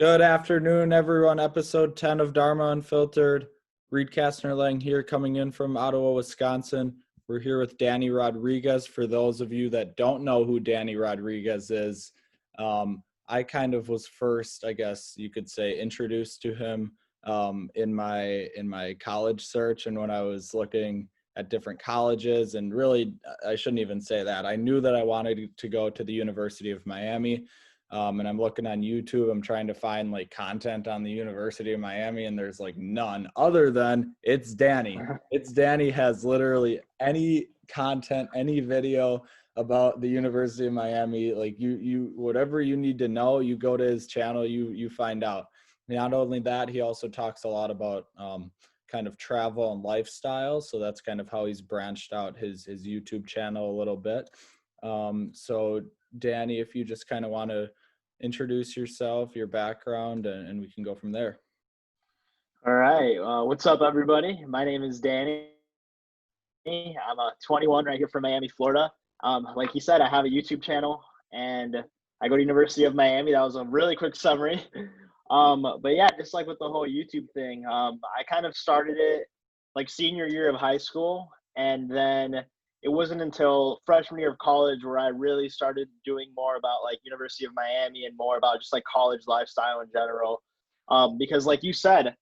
Good afternoon, everyone. Episode 10 of Dharma Unfiltered. Reed Kastner-Lang here, coming in from Ottawa, Wisconsin. We're here with Danny Rodriguez. For those of you that don't know who Danny Rodriguez is, I kind of was first, I guess you could say, introduced to him in my college search, and when I was looking at different colleges. And really, I shouldn't even say that. I knew that I wanted to go to the University of Miami. And I'm looking on YouTube. I'm trying to find like content on the University of Miami, and there's like none other than it's Danny. It's Danny has literally any content, any video about the University of Miami. Like you whatever you need to know, you go to his channel, you find out. Not only that, he also talks a lot about kind of travel and lifestyle. So that's kind of how he's branched out his YouTube channel a little bit. So Danny, if you just kind of want to introduce yourself, your background, and we can go from there. All right. What's up, everybody? My name is Danny. I'm 21 right here from Miami, Florida. Like you said, I have a YouTube channel and I go to University of Miami. That was a really quick summary. But yeah, just like with the whole YouTube thing, I kind of started it like senior year of high school. And then it wasn't until freshman year of college where I really started doing more about like University of Miami and more about just like college lifestyle in general. Because like you said,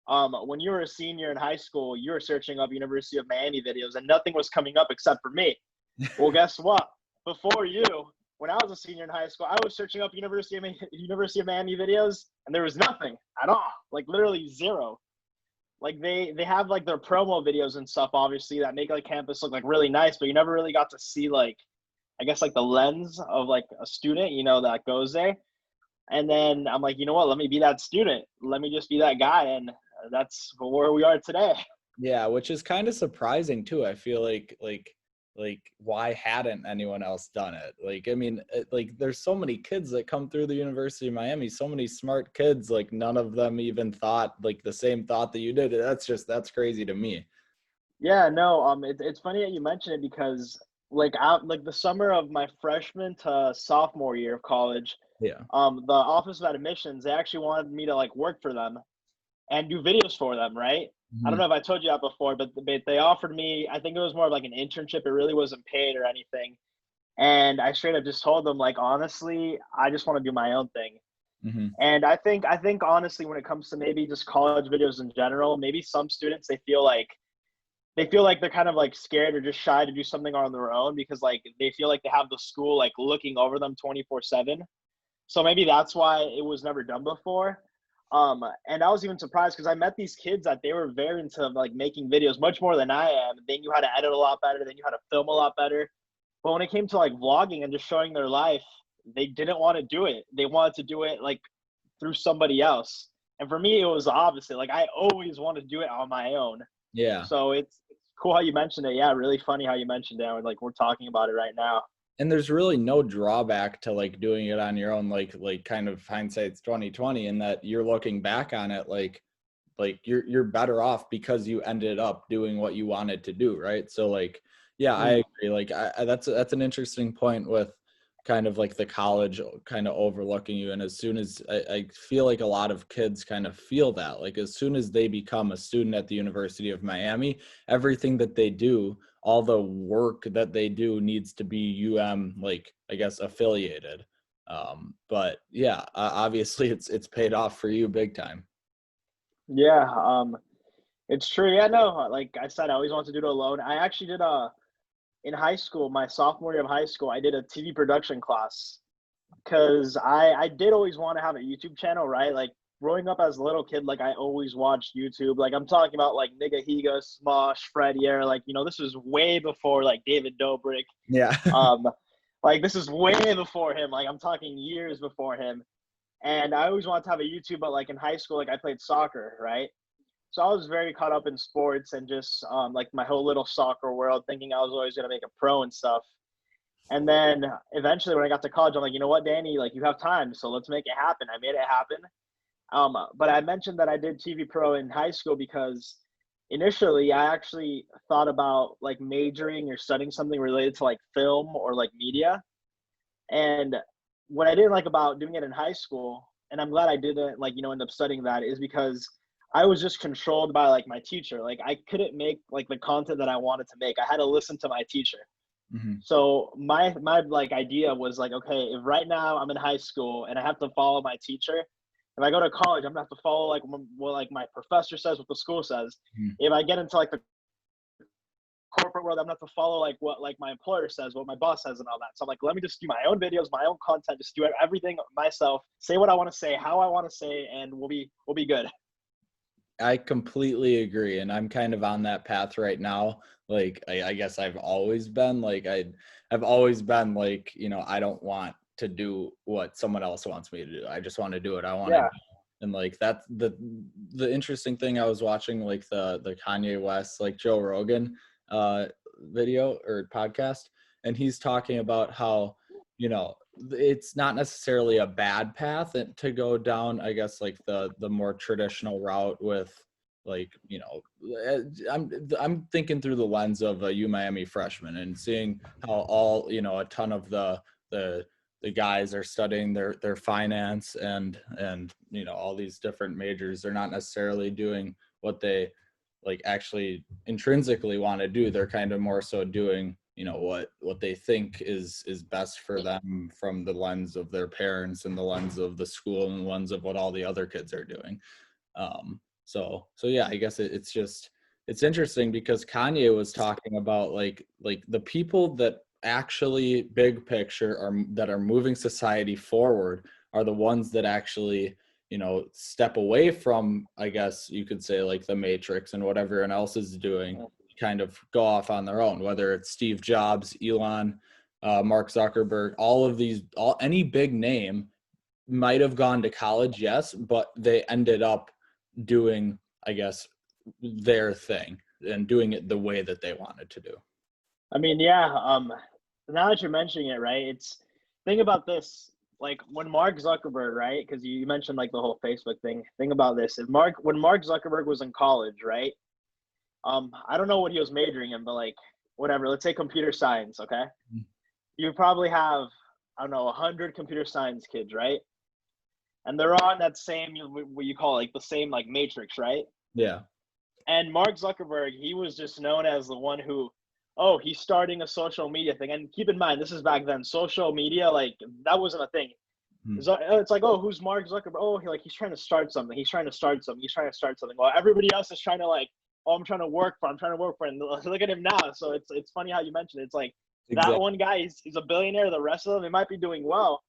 when you were a senior in high school, you were searching up University of Miami videos and nothing was coming up except for me. Well, guess what? Before you, when I was a senior in high school, I was searching up University of Miami videos and there was nothing at all, like literally zero. Like they have like their promo videos and stuff, obviously, that make like campus look like really nice, but you never really got to see like, I guess like the lens of like a student, that goes there. And then I'm like, you know what? Let me be that student. Let me just be that guy. And that's where we are today. Yeah, which is kind of surprising too. I feel like why hadn't anyone else done it? Like, I mean, like there's so many kids that come through the University of Miami, so many smart kids, like none of them even thought like the same thought that you did. That's crazy to me. Yeah, no, it's funny that you mention it because like the summer of my freshman to sophomore year of college, Yeah. the Office of Admissions, they actually wanted me to like work for them and do videos for them, right? I don't Mhm. know if I told you that before, but they offered me, I think it was more of like an internship. It really wasn't paid or anything. And I straight up just told them, like, honestly, I just want to do my own thing. Mhm. And I think honestly, when it comes to maybe just college videos in general, maybe some students they feel like they're kind of like scared or just shy to do something on their own because like they feel like they have the school like looking over them 24/7. So maybe that's why it was never done before. And I was even surprised because I met these kids that they were very into like making videos much more than I am. They knew how to edit a lot better. They knew how to film a lot better. But when it came to like vlogging and just showing their life, they didn't want to do it. They wanted to do it like through somebody else. And for me, it was the opposite. Like I always wanted to do it on my own. Yeah. So it's cool how you mentioned it. Yeah, really funny how you mentioned it. Like we're talking about it right now. And there's really no drawback to like doing it on your own, like kind of hindsight's 2020, in that you're looking back on it like you're better off because you ended up doing what you wanted to do, right? So like, yeah, I Mm. agree. Like that's an interesting point with kind of like the college kind of overlooking you. And as soon as I feel like a lot of kids kind of feel that, like as soon as they become a student at the University of Miami, everything that they do, all the work that they do needs to be like I guess affiliated. But yeah, obviously it's paid off for you big time. Yeah, it's true. Yeah, no, like I said, I always wanted to do it alone. I actually did in high school, my sophomore year of high school, I did a TV production class because I did always want to have a YouTube channel, right? Like growing up as a little kid, like I always watched YouTube. Like I'm talking about like Nigga Higa, Smosh, Fred Air. Like this was way before like David Dobrik. Yeah. Um, like this is way before him. Like I'm talking years before him. And I always wanted to have a YouTube, but like in high school, like I played soccer, right? So I was very caught up in sports and just like my whole little soccer world, thinking I was always gonna make a pro and stuff. And then eventually, when I got to college, I'm like, you know what, Danny, like you have time, so let's make it happen. I made it happen. But I mentioned that I did TV pro in high school because initially I actually thought about like majoring or studying something related to like film or like media. And what I didn't like about doing it in high school and I'm glad I didn't like, end up studying that, is because I was just controlled by like my teacher. Like I couldn't make like the content that I wanted to make. I had to listen to my teacher. Mhm. So my like idea was like, okay, if right now I'm in high school and I have to follow my teacher, if I go to college, I'm gonna have to follow like what like my professor says, what the school says. Mhm. If I get into like the corporate world, I'm gonna have to follow like what like my employer says, what my boss says, and all that. So I'm like, let me just do my own videos, my own content, just do everything myself, say what I want to say, how I want to say, and we'll be good. I completely agree, and I'm kind of on that path right now. Like, I guess I've always been like I've always been like, I don't want to do what someone else wants me to do. I just want to do what I want to Yeah. do. And like that's the interesting thing. I was watching like the Kanye West, like Joe Rogan uh video or podcast, and he's talking about how, you know, it's not necessarily a bad path to go down, I guess, like the more traditional route with, like, I'm thinking through the lens of a Miami freshman and seeing how all, a ton of the guys are studying their finance and all these different majors. They're not necessarily doing what they like actually intrinsically want to do. They're kind of more so doing what they think is best for them from the lens of their parents and the lens of the school and the lens of what all the other kids are doing. So yeah, I guess it's interesting because Kanye was talking about like the people that actually big picture that are moving society forward are the ones that actually step away from, I guess you could say, like the Matrix and what everyone else is doing, kind of go off on their own, whether it's Steve Jobs, Elon, Mark Zuckerberg, any big name might have gone to college, yes, but they ended up doing, I guess, their thing and doing it the way that they wanted to do. I mean, yeah. Now that you're mentioning it, right? Think about this. Like when Mark Zuckerberg, right? Because you mentioned like the whole Facebook thing. Think about this. When Mark Zuckerberg was in college, right? I don't know what he was majoring in, but like whatever. Let's say computer science. Okay, you probably have, I don't know, 100 computer science kids, right? And they're on that same, what you call like the same like matrix, right? Yeah. And Mark Zuckerberg, he was just known as the one who, oh, he's starting a social media thing. And keep in mind, this is back then. Social media, like that wasn't a thing. It's like, oh, who's Mark Zuckerberg? Oh, he's trying to start something. He's trying to start something. He's trying to start something. Well, everybody else is trying to like, oh, I'm trying to work for. I'm trying to work for. And look at him now. So it's funny how you mentioned it. It's like Exactly. that one guy, he's a billionaire. The rest of them, they might be doing well,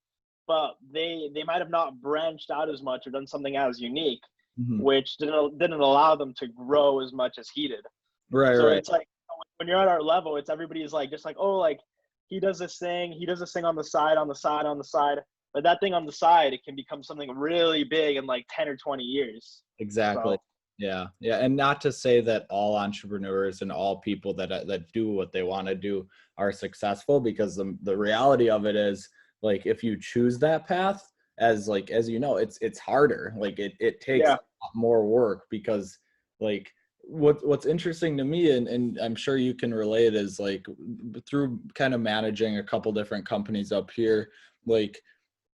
but they might have not branched out as much or done something as unique, which didn't allow them to grow as much as he did. Right. So right. it's like when you're at our level, it's everybody's like just like, oh, like he does this thing on the side. But that thing on the side, it can become something really big in like 10 or 20 years. Exactly. So, Yeah. And not to say that all entrepreneurs and all people that do what they want to do are successful, because the reality of it is, like, if you choose that path, as it's harder. Like it takes yeah. a lot more work, because like what's interesting to me, and I'm sure you can relate, is like through kind of managing a couple different companies up here, like,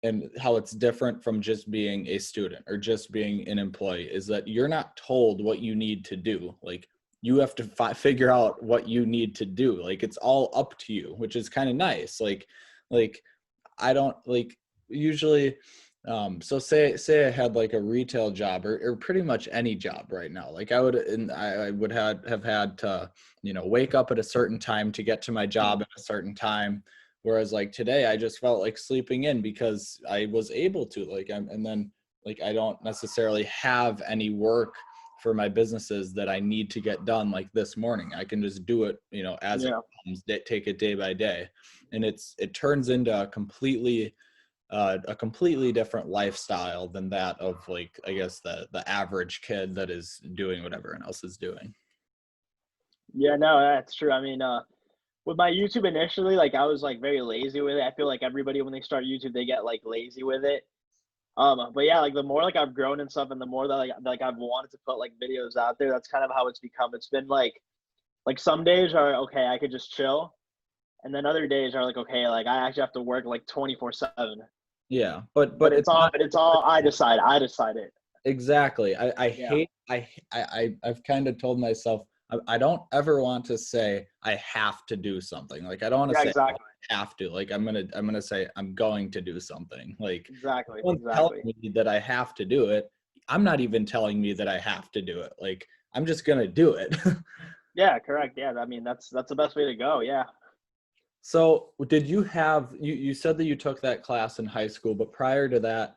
and how it's different from just being a student or just being an employee, is that you're not told what you need to do. Like, you have to figure out what you need to do. Like, it's all up to you, which is kind of nice. Like I don't like usually, so say I had like a retail job, or pretty much any job right now. Like I would have had to, wake up at a certain time to get to my job at a certain time. Whereas like today, I just felt like sleeping in because I was able to, and then like I don't necessarily have any work for my businesses that I need to get done like this morning. I can just do it, as it comes, take it day by day. And it turns into a completely different lifestyle than that of, like, I guess the average kid that is doing what everyone else is doing. Yeah, no, that's true. I mean, with my YouTube initially, like I was like very lazy with it. I feel like everybody when they start YouTube, they get like lazy with it. But yeah, like the more like I've grown and stuff, and the more that like I've wanted to put like videos out there, that's kind of how it's become. It's been like some days are okay, I could just chill, and then other days are like, okay, like I actually have to work like 24/7. Yeah, but But it's it's all not but it's all I decide. I decide it. exactly. I Yeah. hate I've kind of told myself I don't ever want to say I have to do something. Like I don't want to Yeah, say exactly. I have to. Like I'm gonna say I'm going to do something. Like Exactly. no one's telling Exactly. me that I have to do it. I'm not even telling me that I have to do it. Like I'm just gonna do it. Yeah, correct. Yeah, I mean that's the best way to go. Yeah. So did you have you said that you took that class in high school, but prior to that,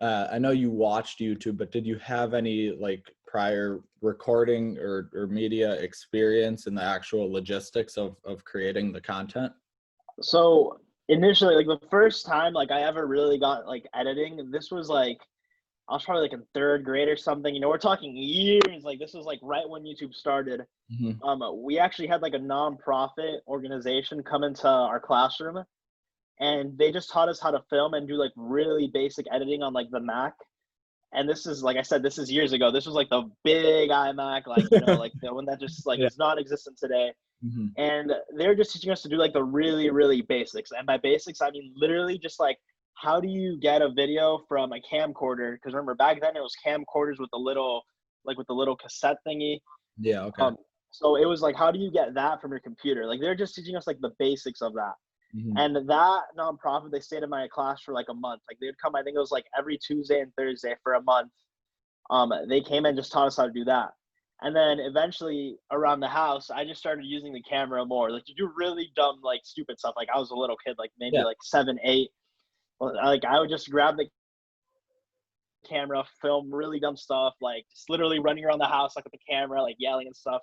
I know you watched YouTube, but did you have any like prior recording or media experience in the actual logistics of creating the content? So initially, like the first time like I ever really got like editing, this was like I was probably like in third grade or something. You know, we're talking years. Like this was like right when YouTube started. Hmm. We actually had like a nonprofit organization come into our classroom, and they just taught us how to film and do like really basic editing on like the Mac. And this is like I said, this is years ago. This was like the big iMac, like you know, like the one that just like Yeah. is non-existent today. Hmm. And they're just teaching us to do like the really really basics, and by basics I mean literally just like how do you get a video from a camcorder, because remember back then it was camcorders with the little like with the little cassette thingy. Yeah. Okay. um so it was like how do you get that from your computer, like they're just teaching us like the basics of that. Hmm. And that nonprofit, they stayed in my class for like a month. Like they'd come, I think it was like every Tuesday and Thursday for a month. They came and just taught us how to do that. And then eventually around the house, I just started using the camera more. Like to do really dumb, like stupid stuff. Like I was a little kid, like maybe Yeah. like 7, 8. Well, like I would just grab the camera, film really dumb stuff, like just literally running around the house like with the camera, like yelling and stuff.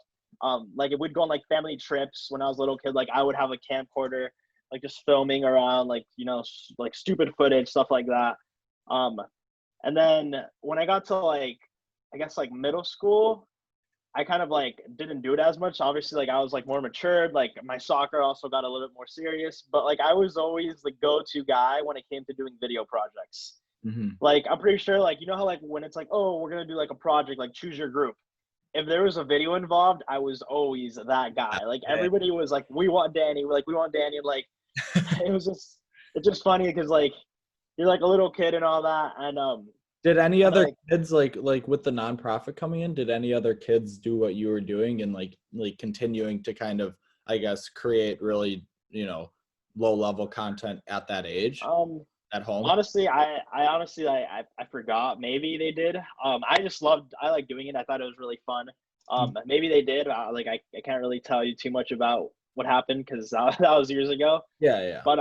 Like it would go on like family trips when I was a little kid. Like I would have a camcorder, like just filming around, like you know, like stupid footage, stuff like that. Um, and then when I got to like, I guess like middle school, I kind of like didn't do it as much. Obviously, like I was like more matured. Like my soccer also got a little bit more serious. But like I was always the go-to guy when it came to doing video projects. Hmm. Like I'm pretty sure, like you know how like when it's like, oh, we're gonna do like a project, like choose your group. If there was a video involved, I was always that guy. Like Yeah. everybody was like, we want Danny. We're like, we want Danny. And like it was just it's just funny because like you're like a little kid and all that. Did any And then other like kids like with the nonprofit coming in, did any other kids do what you were doing and like continuing to kind of, I guess, create really, low level content at that age um at home? honestly, I honestly I forgot. Maybe they did. I like doing it. I thought it was really fun. Maybe they did. Like I can't really tell you too much about what happened because that was years ago. Yeah, yeah. But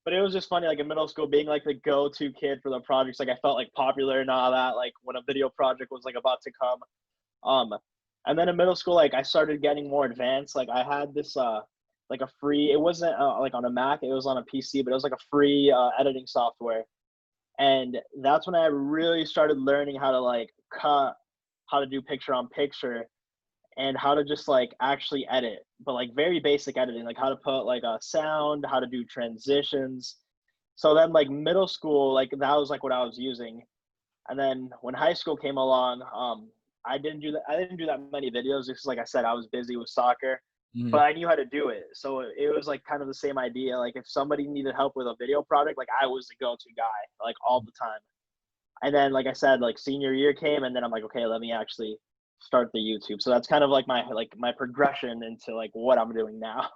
but it was just funny, like in middle school, being like the go-to kid for the projects. Like I felt like popular and all that. Like when a video project was like about to come. Um, and then in middle school, like I started getting more advanced. Like I had this like a free. It wasn't like on a Mac. It was on a PC, but it was like a free editing software. And that's when I really started learning how to like cut, how to do picture on picture, and how to just like actually edit, but like very basic editing, like how to put like a sound, how to do transitions. So then like middle school, like that was like what I was using. And then when high school came along, I didn't do that. I didn't do that many videos because, like I said, I was busy with soccer, Hmm. but I knew how to do it. So it was like kind of the same idea. Like if somebody needed help with a video project, like I was the go-to guy, like all the time. And then, like I said, like senior year came, and then I'm like, okay, let me actually start the YouTube. So that's kind of like my progression into like what I'm doing now.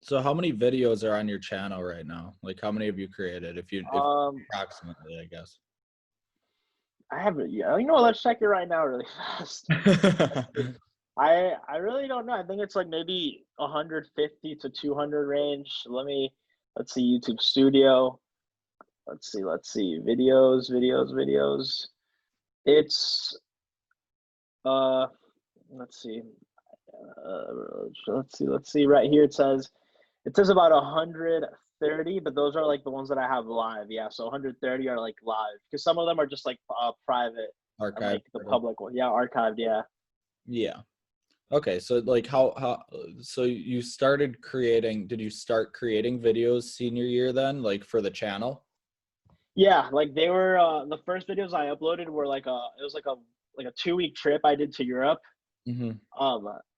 So how many videos are on your channel right now? Like how many have you created? If Um, approximately, I guess. I haven't. Yeah, you know, let's check it right now, really fast. I really don't know. I think it's like maybe 150 to 200 range. Let's see YouTube Studio. Let's see videos. It's uh let's see. Let's see. Right here it says about 130, but those are like the ones that I have live. Yeah, so 130 are like live because some of them are just like private and Archive. like the public one. Yeah, archived. Yeah. Yeah. Okay, so like so you started creating, did you start creating videos senior year then, like for the channel? Yeah, like they were the first videos I uploaded were like it was like a 2-week trip I did to Europe, Hmm.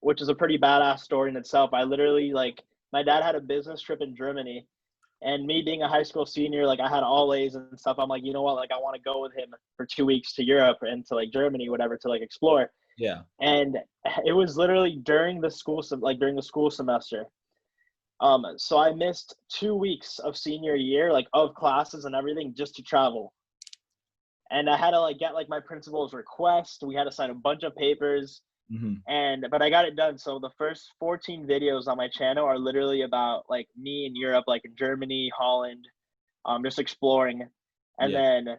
which is a pretty badass story in itself. I literally like my dad had a business trip in Germany, And me being a high school senior, like I had all A's and stuff. I'm like, you know what? Like I want to go with him for 2 weeks to Europe and to like Germany, whatever, to like explore. Yeah. And it was literally during the school, like during the school semester. So I missed 2 weeks of senior year, like of classes and everything, just to travel. And I had to like get like my principal's request. We had to sign a bunch of papers, Hmm. but I got it done. So the first 14 videos on my channel are literally about like me in Europe, like in Germany, Holland, just exploring. And Yeah. then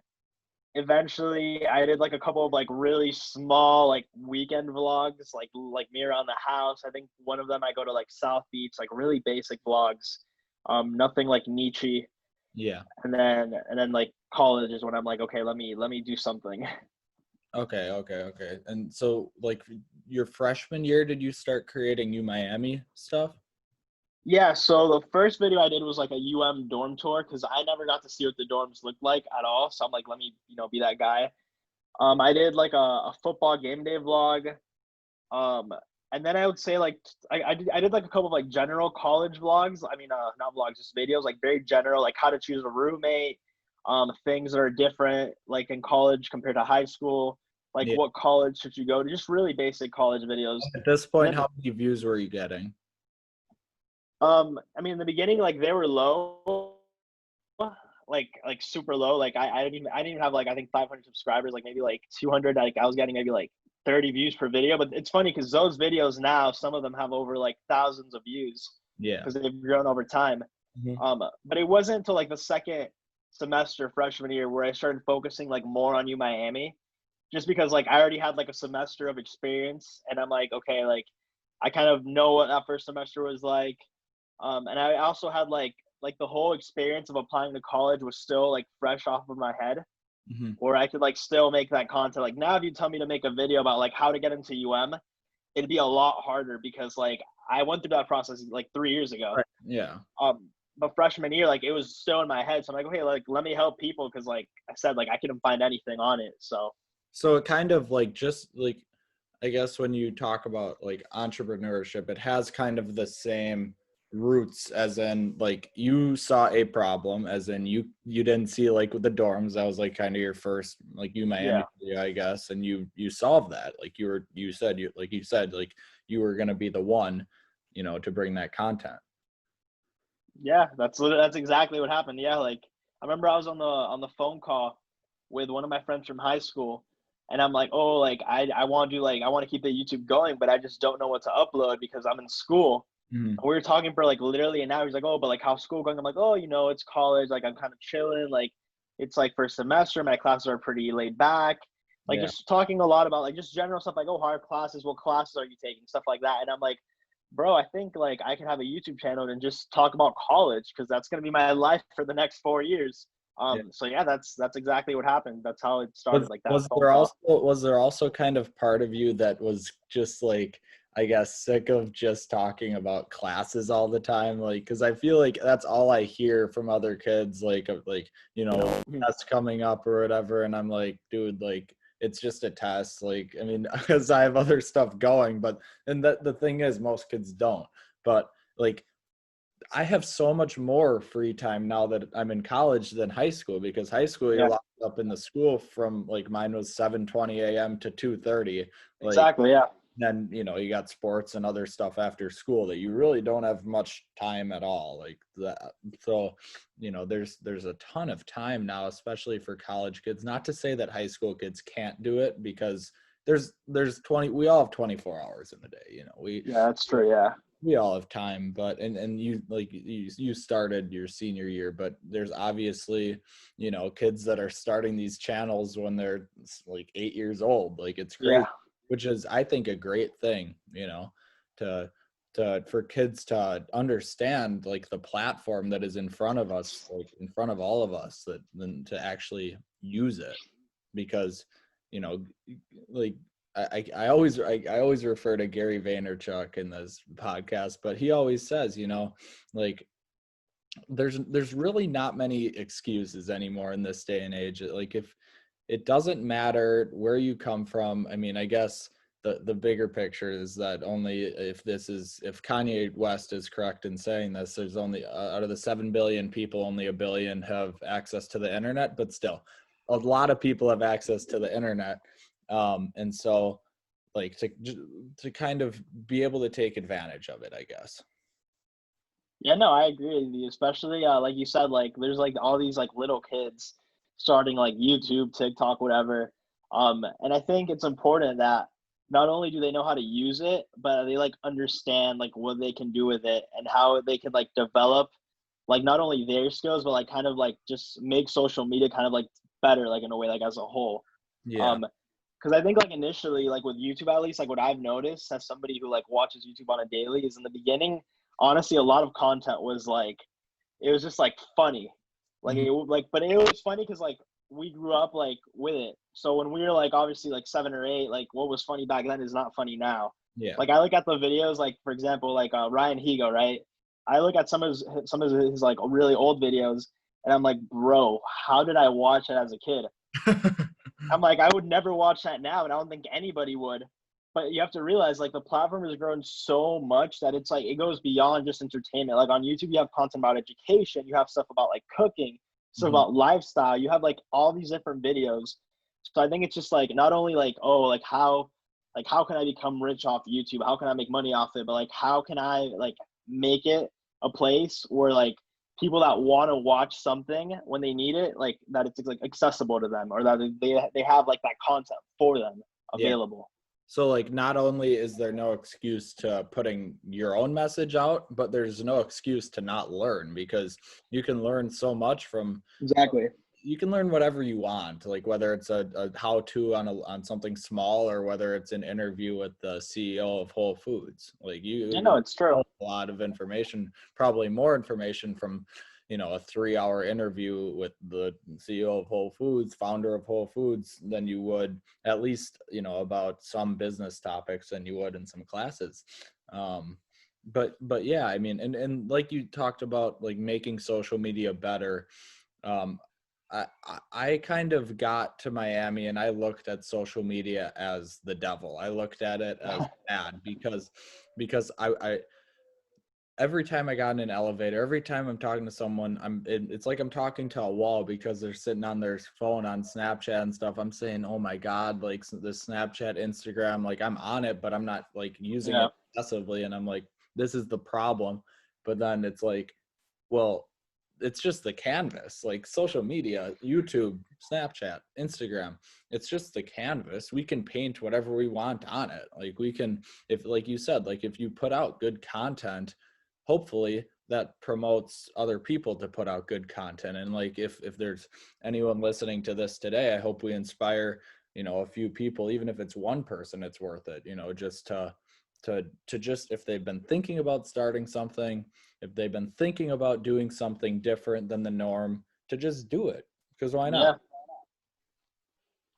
eventually I did like a couple of like really small like weekend vlogs, like me around the house. I think one of them I go to like South Beach, like really basic vlogs. Nothing like niche. Yeah. And then like college is when I'm like, okay, let me do something. Okay. Okay. Okay. And so like your freshman year, did you start creating U Miami stuff? Yeah, so the first video I did was like a dorm tour because I never got to see what the dorms looked like at all. So I'm like, let me, be that guy. I did like a football game day vlog. Um, and then I would say like I did like a couple of like general college vlogs. I mean, not vlogs, just videos, like very general, like how to choose a roommate, things that are different like in college compared to high school, like Yeah. what college should you go to, just really basic college videos. At this And point, then, how many views were you getting? I mean, in the beginning, like they were low, like super low. Like I didn't even have like I think 500 subscribers, like maybe like 200. Like I was getting maybe like 30 views per video. But it's funny because those videos now, some of them have over like thousands of views Yeah. because they've grown over time. Mhm. But it wasn't until like the second semester freshman year where I started focusing like more on U Miami, just because like I already had like a semester of experience, and I'm like, okay, like I kind of know what that first semester was like. And I also had like the whole experience of applying to college was still like fresh off of my head, Mhm. where I could like still make that content. Like now, if you tell me to make a video about like how to get into it'd be a lot harder because like I went through that process like 3 years ago. Right. Yeah. But freshman year, like it was still in my head. So I'm like, okay, like let me help people because like I said, like I couldn't find anything on it. So So it kind of like just like I guess when you talk about like entrepreneurship, it has kind of the same roots as in like you saw a problem as in you didn't see like with the dorms, that was like kind of your first like you Miami yeah, video, I guess, and you solved that. Like you said like you were gonna be the one, to bring that content. yeah, that's exactly what happened. Yeah, like I remember I was on the phone call with one of my friends from high school, and I'm like, oh, like I want to do like I want to keep the YouTube going, but I just don't know what to upload because I'm in school. Mhm. And we were talking for like literally an hour. He's like, oh, but like how's school going? I'm like, oh, it's college. Like I'm kind of chilling. Like it's like first semester. My classes are pretty laid back. Like Yeah. just talking a lot about like just general stuff like, oh, hard classes. What classes are you taking? Stuff like that. And I'm like, bro, I think like I can have a YouTube channel and just talk about college because that's gonna be my life for the next 4 years. Yeah. So yeah, that's exactly what happened. That's how it started, Was like that was phone there call. also was there also kind of part of you that was just like, I guess, sick of just talking about classes all the time? Like, because I feel like that's all I hear from other kids, like of like, Mhm. tests coming up or whatever, and I'm like, dude, like it's just a test. Like, I mean, because I have other stuff going, but and the thing is, most kids don't. But like I have so much more free time now that I'm in college than high school, because high school you're Yeah, locked up in the school from like mine was 7:20 a.m. to 2:30. Like exactly. Yeah, then you got sports and other stuff after school that you really don't have much time at all like that. So there's a ton of time now, especially for college kids. Not to say that high school kids can't do it, because there's 20, we all have 24 hours in the day. we yeah, that's true. Yeah, we all have time, but and you like you started your senior year, but there's obviously kids that are starting these channels when they're like 8 years old. Like it's crazy, yeah, which is I think a great thing, to for kids to understand like the platform that is in front of us, like in front of all of us, that then to actually use it. Because you know like I always refer to Gary Vaynerchuk in this podcast, but he always says, like there's really not many excuses anymore in this day and age. Like if it doesn't matter where you come from. I mean, I guess the bigger picture is that only if Kanye West is correct in saying this, there's only out of the 7 billion people, only a billion have access to the internet, but still a lot of people have access to the internet. And so like to kind of be able to take advantage of it, I guess. Yeah, no, I agree with you. Especially like you said, like there's like all these like little kids starting like YouTube, TikTok, whatever. And I think it's important that not only do they know how to use it, but they like understand like what they can do with it and how they can like develop like not only their skills, but like kind of like just make social media kind of like better, like in a way, like as a whole. Yeah. Um, because I think like initially, like with YouTube at least, like what I've noticed as somebody who like watches YouTube on a daily is in the beginning, honestly, a lot of content was like it was just like funny, like Mhm. but it was funny because like we grew up like with it. So when we were like obviously like 7 or 8, like what was funny back then is not funny now. Yeah. Like I look at the videos, like for example, like Ryan Higo, right? I look at some of his like really old videos, and I'm like, bro, how did I watch it as a kid? I'm like, I would never watch that now, and I don't think anybody would. But you have to realize, like, the platform has grown so much that it's like it goes beyond just entertainment. Like on YouTube, you have content about education, you have stuff about like cooking, stuff Mhm. about lifestyle. You have like all these different videos. So I think it's just like not only like oh like how can I become rich off YouTube? How can I make money off it? But like how can I like make it a place where like people that want to watch something when they need it, like that it's like accessible to them, or that they have like that content for them Yeah. available. So like not only is there no excuse to putting your own message out, but there's no excuse to not learn, because you can learn so much from Exactly. you can learn whatever you want, like whether it's a how-to on something small, or whether it's an interview with the CEO of Whole Foods. Like I know you it's true. a lot of information, probably more information from, a 3-hour interview with the CEO of Whole Foods, founder of Whole Foods, than you would at least, about some business topics than you would in some classes. But yeah, I mean, and like you talked about, like making social media better. Um, I kind of got to Miami and I looked at social media as the devil. I looked at it as bad because I every time I got in an elevator, every time I'm talking to someone, it's like I'm talking to a wall, because they're sitting on their phone on Snapchat and stuff. I'm saying, oh my God, like the Snapchat, Instagram, like I'm on it, but I'm not like using Yeah. it excessively. And I'm like, this is the problem. But then it's like, well, it's just the canvas, like social media, YouTube, Snapchat, Instagram. It's just the canvas. We can paint whatever we want on it. Like we can, if like you said, like if you put out good content, hopefully that promotes other people to put out good content. And like if there's anyone listening to this today, I hope we inspire, a few people, even if it's one person, it's worth it, just to just, if they've been thinking about starting something, if they've been thinking about doing something different than the norm, to just do it, because why not? Yeah.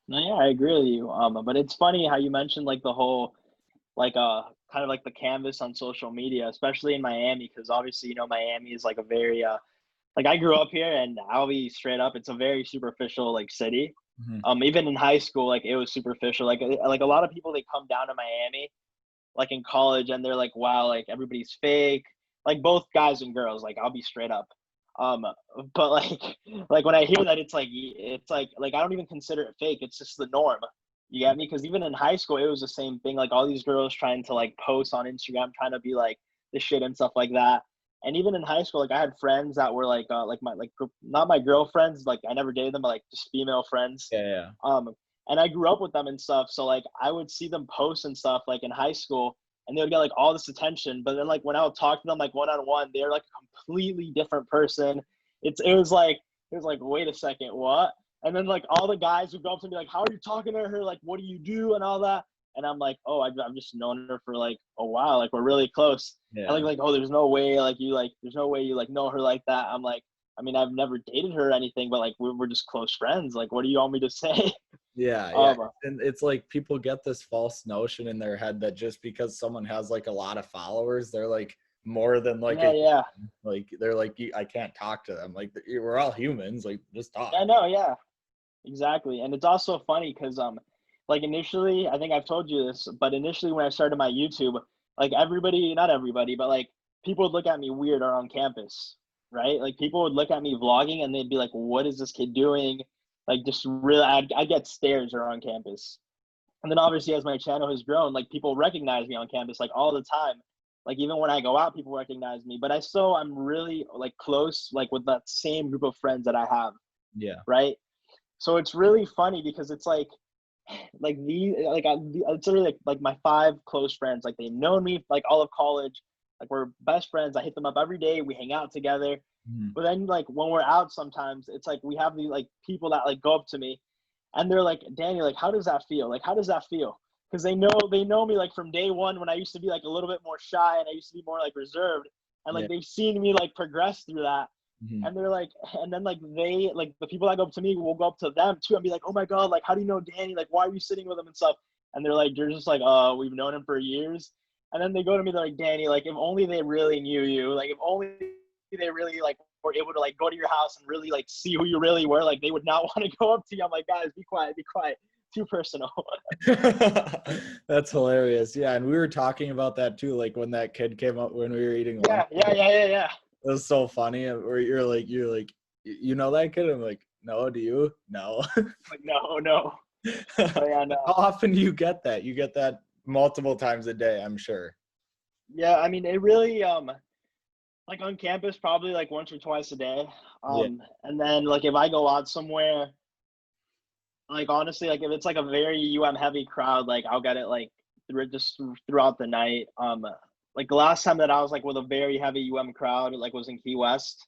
No, yeah, I agree with you. But it's funny how you mentioned like the whole like kind of like the canvas on social media, especially in Miami, because obviously Miami is like a very like I grew up here, and I'll be straight up, it's a very superficial like city. Mhm. Even in high school, like it was superficial. Like a lot of people, they come down to Miami like in college, and they're like, wow, like everybody's fake. Like both guys and girls, like I'll be straight up. Um, but like like when I hear that, it's like I don't even consider it fake. It's just the norm. You get me? Because even in high school, it was the same thing. Like all these girls trying to like post on Instagram, trying to be like the shit and stuff like that. And even in high school, like I had friends that were like my like not my girlfriends, like I never dated them, but like just female friends. Yeah, yeah. Um, and I grew up with them and stuff. So like I would see them post and stuff like in high school, and they would get like all this attention. But then like when I would talk to them like one on one, they're like a completely different person. It was like wait a second, what? And then like all the guys would go up to me like, how are you talking to her? Like, what do you do and all that? And I'm like, oh, I've just known her for like a while. Like we're really close. And Yeah. like oh, there's no way you like know her like that. I'm like, I mean, I've never dated her or anything, but like we're just close friends. Like, what do you want me to say? Yeah, yeah. Um, And it's like people get this false notion in their head that just because someone has like a lot of followers, they're like more than like yeah, a yeah, like they're like, I can't talk to them. Like we're all humans, like just talk. yeah, no, yeah, exactly. And it's also funny because like initially, I think I've told you this, but initially when I started my YouTube, like everybody, not everybody, but like people would look at me weird around campus, right? Like people would look at me vlogging and they'd be like, what is this kid doing? Like just really, I get stares around campus. And then obviously as my channel has grown, like people recognize me on campus like all the time. Like even when I go out, people recognize me. But I'm really like close like with that same group of friends that I have, Yeah. right? So it's really funny because it's like it's literally like my five close friends. Like they've known me like all of college. Like we're best friends. I hit them up every day. We hang out together. Mhm. But then like when we're out, sometimes it's like we have these like people that like go up to me and they're like, Danny, like, how does that feel? Like, how does that feel? Because they know me like from day one when I used to be like a little bit more shy and I used to be more like reserved. And Yeah. like they've seen me like progress through that. Mhm. And they're like, and then like they like the people that go up to me will go up to them too and be like, oh my God, like how do you know Danny? Like why are you sitting with him and stuff? And they're just like, we've known him for years. And then they go to me, they're like, Danny, like if only they really knew you, like if only they really like were able to like go to your house and really like see who you really were, like they would not want to go up to you. I'm like, guys, be quiet, too personal. That's hilarious. Yeah, and we were talking about that too, like when that kid came up when we were eating lunch. Yeah. It was so funny. Where you're like, you know that kid? I'm like, no, do you? No. Like no. But yeah, no. How often do you get that? You get that multiple times a day, I'm sure. Yeah, I mean it really like on campus probably like once or twice a day. Yeah. And then like if I go out somewhere, like honestly, like if it's like a very heavy crowd, like I'll get it like throughout the night. Like the last time that I was like with a very heavy crowd, like was in Key West.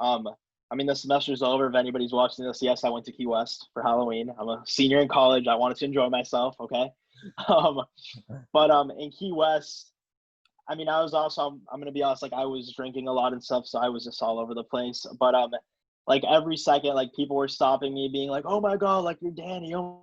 Um, I mean the semester's over. If anybody's watching this, yes, I went to Key West for Halloween. I'm a senior in college. I wanted to enjoy myself. Okay. Um, but in Key West, I mean, I was also, I'm gonna be honest, like I was drinking a lot and stuff, so I was just all over the place. But like every second, like people were stopping me, being like, "Oh my God, like you're Danny! Oh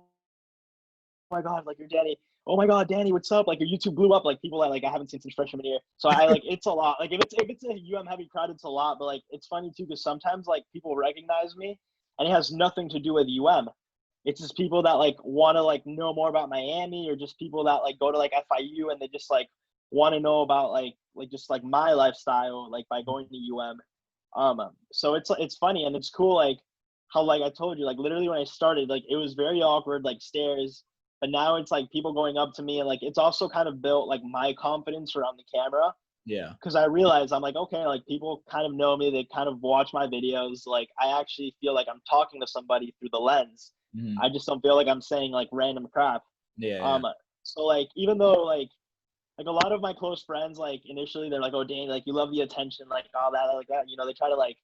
my God, like you're Danny! Oh my God, Danny, what's up? Like your YouTube blew up!" Like people that like I haven't seen since freshman year. So I like it's a lot. Like if it's a heavy crowd, it's a lot. But like it's funny too because sometimes like people recognize me, and it has nothing to do with It's just people that like want to like know more about Miami, or just people that like go to like FIU and they just like want to know about like just like my lifestyle like by going to so it's funny and it's cool like how like I told you like literally when I started like it was very awkward like stares, but now it's like people going up to me and like it's also kind of built like my confidence around the camera Yeah. because I realize I'm like, okay, like people kind of know me, they kind of watch my videos, like I actually feel like I'm talking to somebody through the lens. Mhm. I just don't feel like I'm saying like random crap. Yeah, yeah. um so like even though like a lot of my close friends, like initially they're like, "Oh, Danny, like you love the attention, like all that, like that." You know, they try to like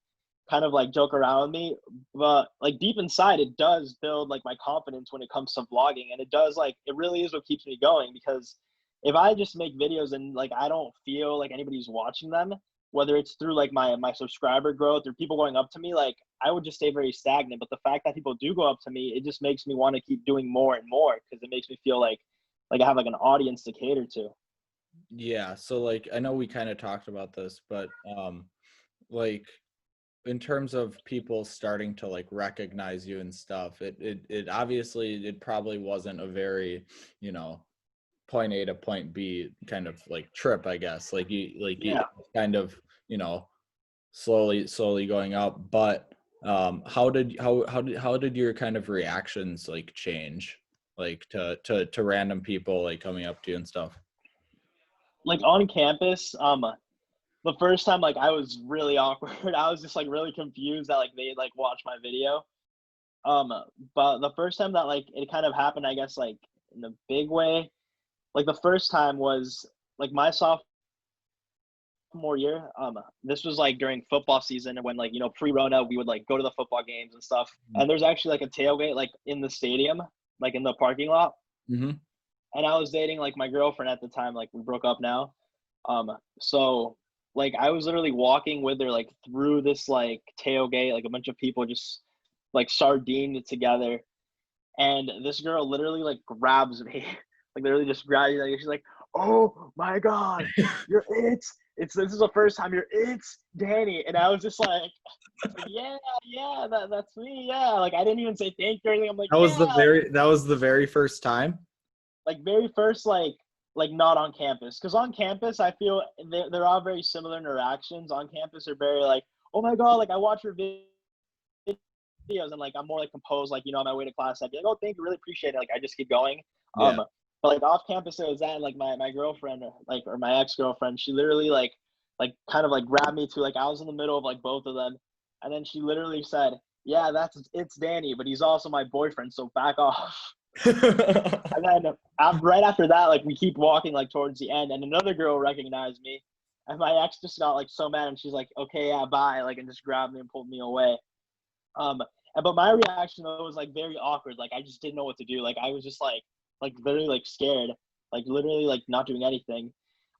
kind of like joke around with me, but like deep inside, it does build like my confidence when it comes to vlogging, and it does like it really is what keeps me going because if I just make videos and like I don't feel like anybody's watching them, whether it's through like my subscriber growth or people going up to me, like I would just stay very stagnant. But the fact that people do go up to me, it just makes me want to keep doing more and more because it makes me feel like I have like an audience to cater to. Yeah. So like I know we kind of talked about this, but like in terms of people starting to like recognize you and stuff, it obviously it probably wasn't a very, you know, point A to point B kind of like trip, I guess. You Yeah. kind of, you know, slowly going up. But how did your kind of reactions like change like to random people like coming up to you and stuff? Like on campus, the first time like I was really awkward. I was just like really confused that like they like watched my video. Um, but the first time that like it kind of happened, I guess like in a big way, like the first time was like my sophomore year. This was like during football season when like pre-Rona we would like go to the football games and stuff. And there's actually like a tailgate like in the stadium, like in the parking lot. Mm-hmm. And I was dating like my girlfriend at the time, like we broke up now. So like I was literally walking with her like through this like tailgate, like a bunch of people just like sardined together. And this girl literally like grabs me, like literally just grabs me. Like, she's like, "Oh my God, you're it!" this is the first time it's Danny. And I was just like yeah, that's me. Yeah. Like I didn't even say thank you or anything. I'm like, yeah, that was the very first time. like very first, like not on campus. Cause on campus, I feel they're all very similar interactions. On campus are very like, oh my God, like I watch your videos and like I'm more like composed, like, on my way to class, I'd be like, oh, thank you, really appreciate it. Like I just keep going. Yeah. But like off campus it was that, like my girlfriend, like, or my ex-girlfriend, she literally like kind of like grabbed me to, like I was in the middle of like both of them. And then she literally said, yeah, it's Danny, but he's also my boyfriend, so back off. And then right after that, like we keep walking like towards the end, and another girl recognized me, and my ex just got like so mad, and she's like, "Okay, yeah, bye," like, and just grabbed me and pulled me away. But my reaction though was like very awkward. Like I just didn't know what to do. Like I was just like literally like scared, like literally like not doing anything.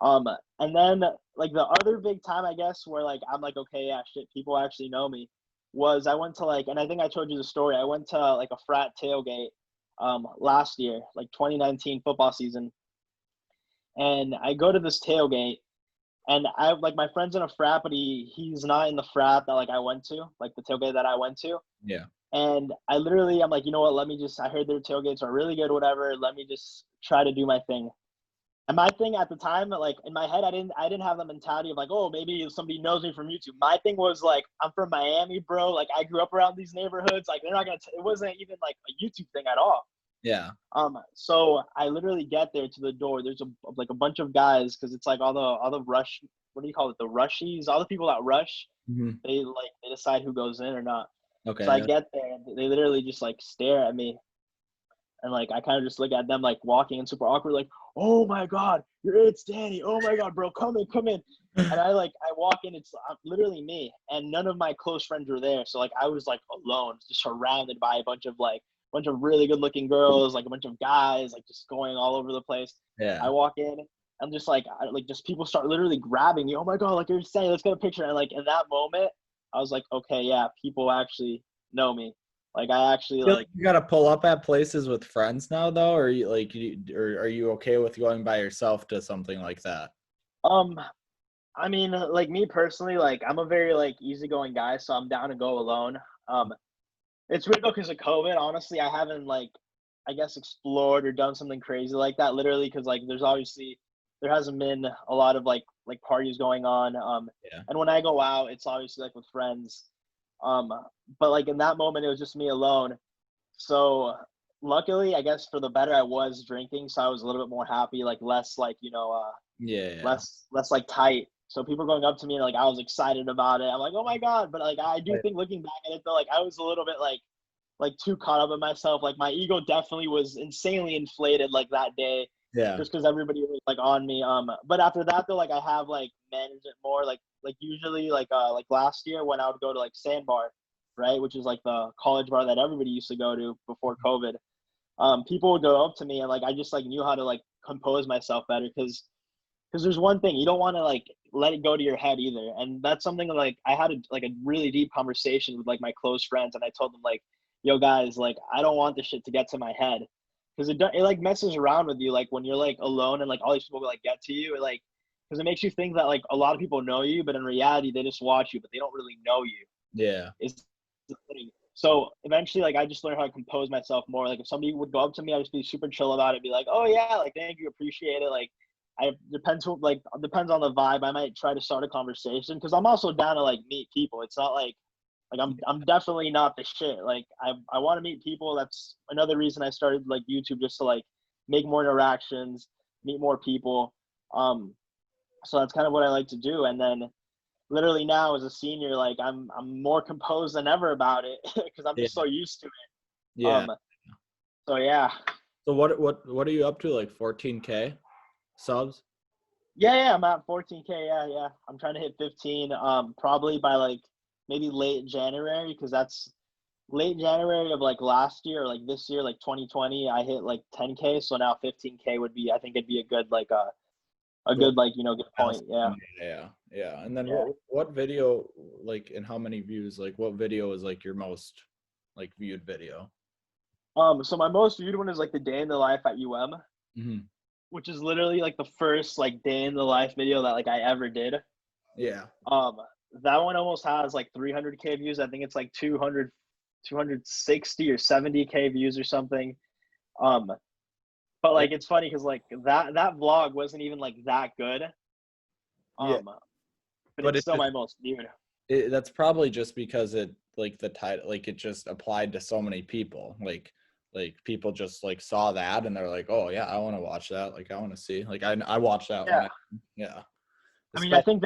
Um, and then like the other big time, I guess, where like I'm like, okay, yeah, shit, people actually know me, was I went to like, and I think I told you the story. I went to like a frat tailgate last year, like 2019 football season. And I go to this tailgate, and I like my friend's in a frat, but he's not in the frat that like I went to, like the tailgate that I went to. Yeah. And I'm like, you know what, I heard their tailgates are really good, whatever. Let me just try to do my thing. And my thing at the time, like in my head, I didn't have the mentality of like, oh, maybe somebody knows me from YouTube. My thing was like, I'm from Miami, bro. Like I grew up around these neighborhoods. Like they're not gonna. It wasn't even like a YouTube thing at all. Yeah. So I literally get there to the door. There's a bunch of guys, because it's like all the rush. What do you call it? The rushies. All the people that rush. Mm-hmm. They decide who goes in or not. Okay. So I get there, and they literally just like stare at me. And like I kind of just look at them like walking and super awkward, like, oh my God, it's Danny. Oh my God, bro, come in. And I walk in, it's literally me, and none of my close friends were there. So like I was like alone, just surrounded by a bunch of really good looking girls, like a bunch of guys, like just going all over the place. Yeah. I walk in, I'm just like, just people start literally grabbing me. Oh my God, like you're saying, let's get a picture. And like in that moment, I was like, okay, yeah, people actually know me. Like I actually like you gotta pull up at places with friends now though, or or are you okay with going by yourself to something like that? I mean, like me personally, like I'm a very like easygoing guy, so I'm down to go alone. It's weird though because of COVID. Honestly, I haven't like, I guess, explored or done something crazy like that. Literally, because like there hasn't been a lot of like parties going on. Yeah. And when I go out, it's obviously like with friends. Um, but like in that moment, it was just me alone. So luckily, I guess for the better, I was drinking, so I was a little bit more happy, like less like Yeah. less like tight. So people going up to me and like I was excited about it. I'm like, oh my God. But like I do Right. think looking back at it though, like I was a little bit like too caught up in myself. Like my ego definitely was insanely inflated like that day, Yeah. just because everybody was like on me. But after that though, like I have like managed it more. Like usually like last year when I would go to like Sandbar, right, which is like the college bar that everybody used to go to before COVID. People would go up to me and like I just like knew how to like compose myself better, because there's one thing, you don't want to like let it go to your head either. And that's something like I had a really deep conversation with like my close friends, and I told them like, yo guys, like I don't want this shit to get to my head, because it like messes around with you, like when you're like alone and like all these people like get to you, like because it makes you think that like a lot of people know you, but in reality they just watch you, but they don't really know you. Yeah. Is the thing. So eventually, like I just learned how to compose myself more. Like if somebody would go up to me, I'd just be super chill about it, be like, oh yeah, like thank you, appreciate it. Like depends on the vibe. I might try to start a conversation, because I'm also down to like meet people. It's not like I'm definitely not the shit. Like I want to meet people. That's another reason I started like YouTube, just to like make more interactions, meet more people. So that's kind of what I like to do. And then literally now as a senior, like I'm more composed than ever about it, because I'm Yeah. just so used to it. Yeah. So yeah. So what are you up to? Like 14K subs? Yeah, I'm at 14K. Yeah. I'm trying to hit 15. Probably by like maybe late January, because that's late January of like last year, or like this year, like 2020. I hit like 10K, so now 15K would be. I think it'd be a good like a Well, good like good point. Yeah. yeah. And then Yeah. what video, like, and how many views? Like, what video is like your most like viewed video? So my most viewed one is like the day in the life at UM. Mm-hmm. which is literally like the first like day in the life video that like I ever did. Yeah. Um, that one almost has like 300K views. I think it's like 260 or 70K views or something. Um, but like it's funny because like that vlog wasn't even like that good. Yeah. But But it's still my most viewed. that's probably just because it like the title, like it just applied to so many people. Like people just like saw that and they're like, oh yeah, I want to watch that. Like I want to see. Like I watched that Yeah. one. Yeah. I mean, I Especially, think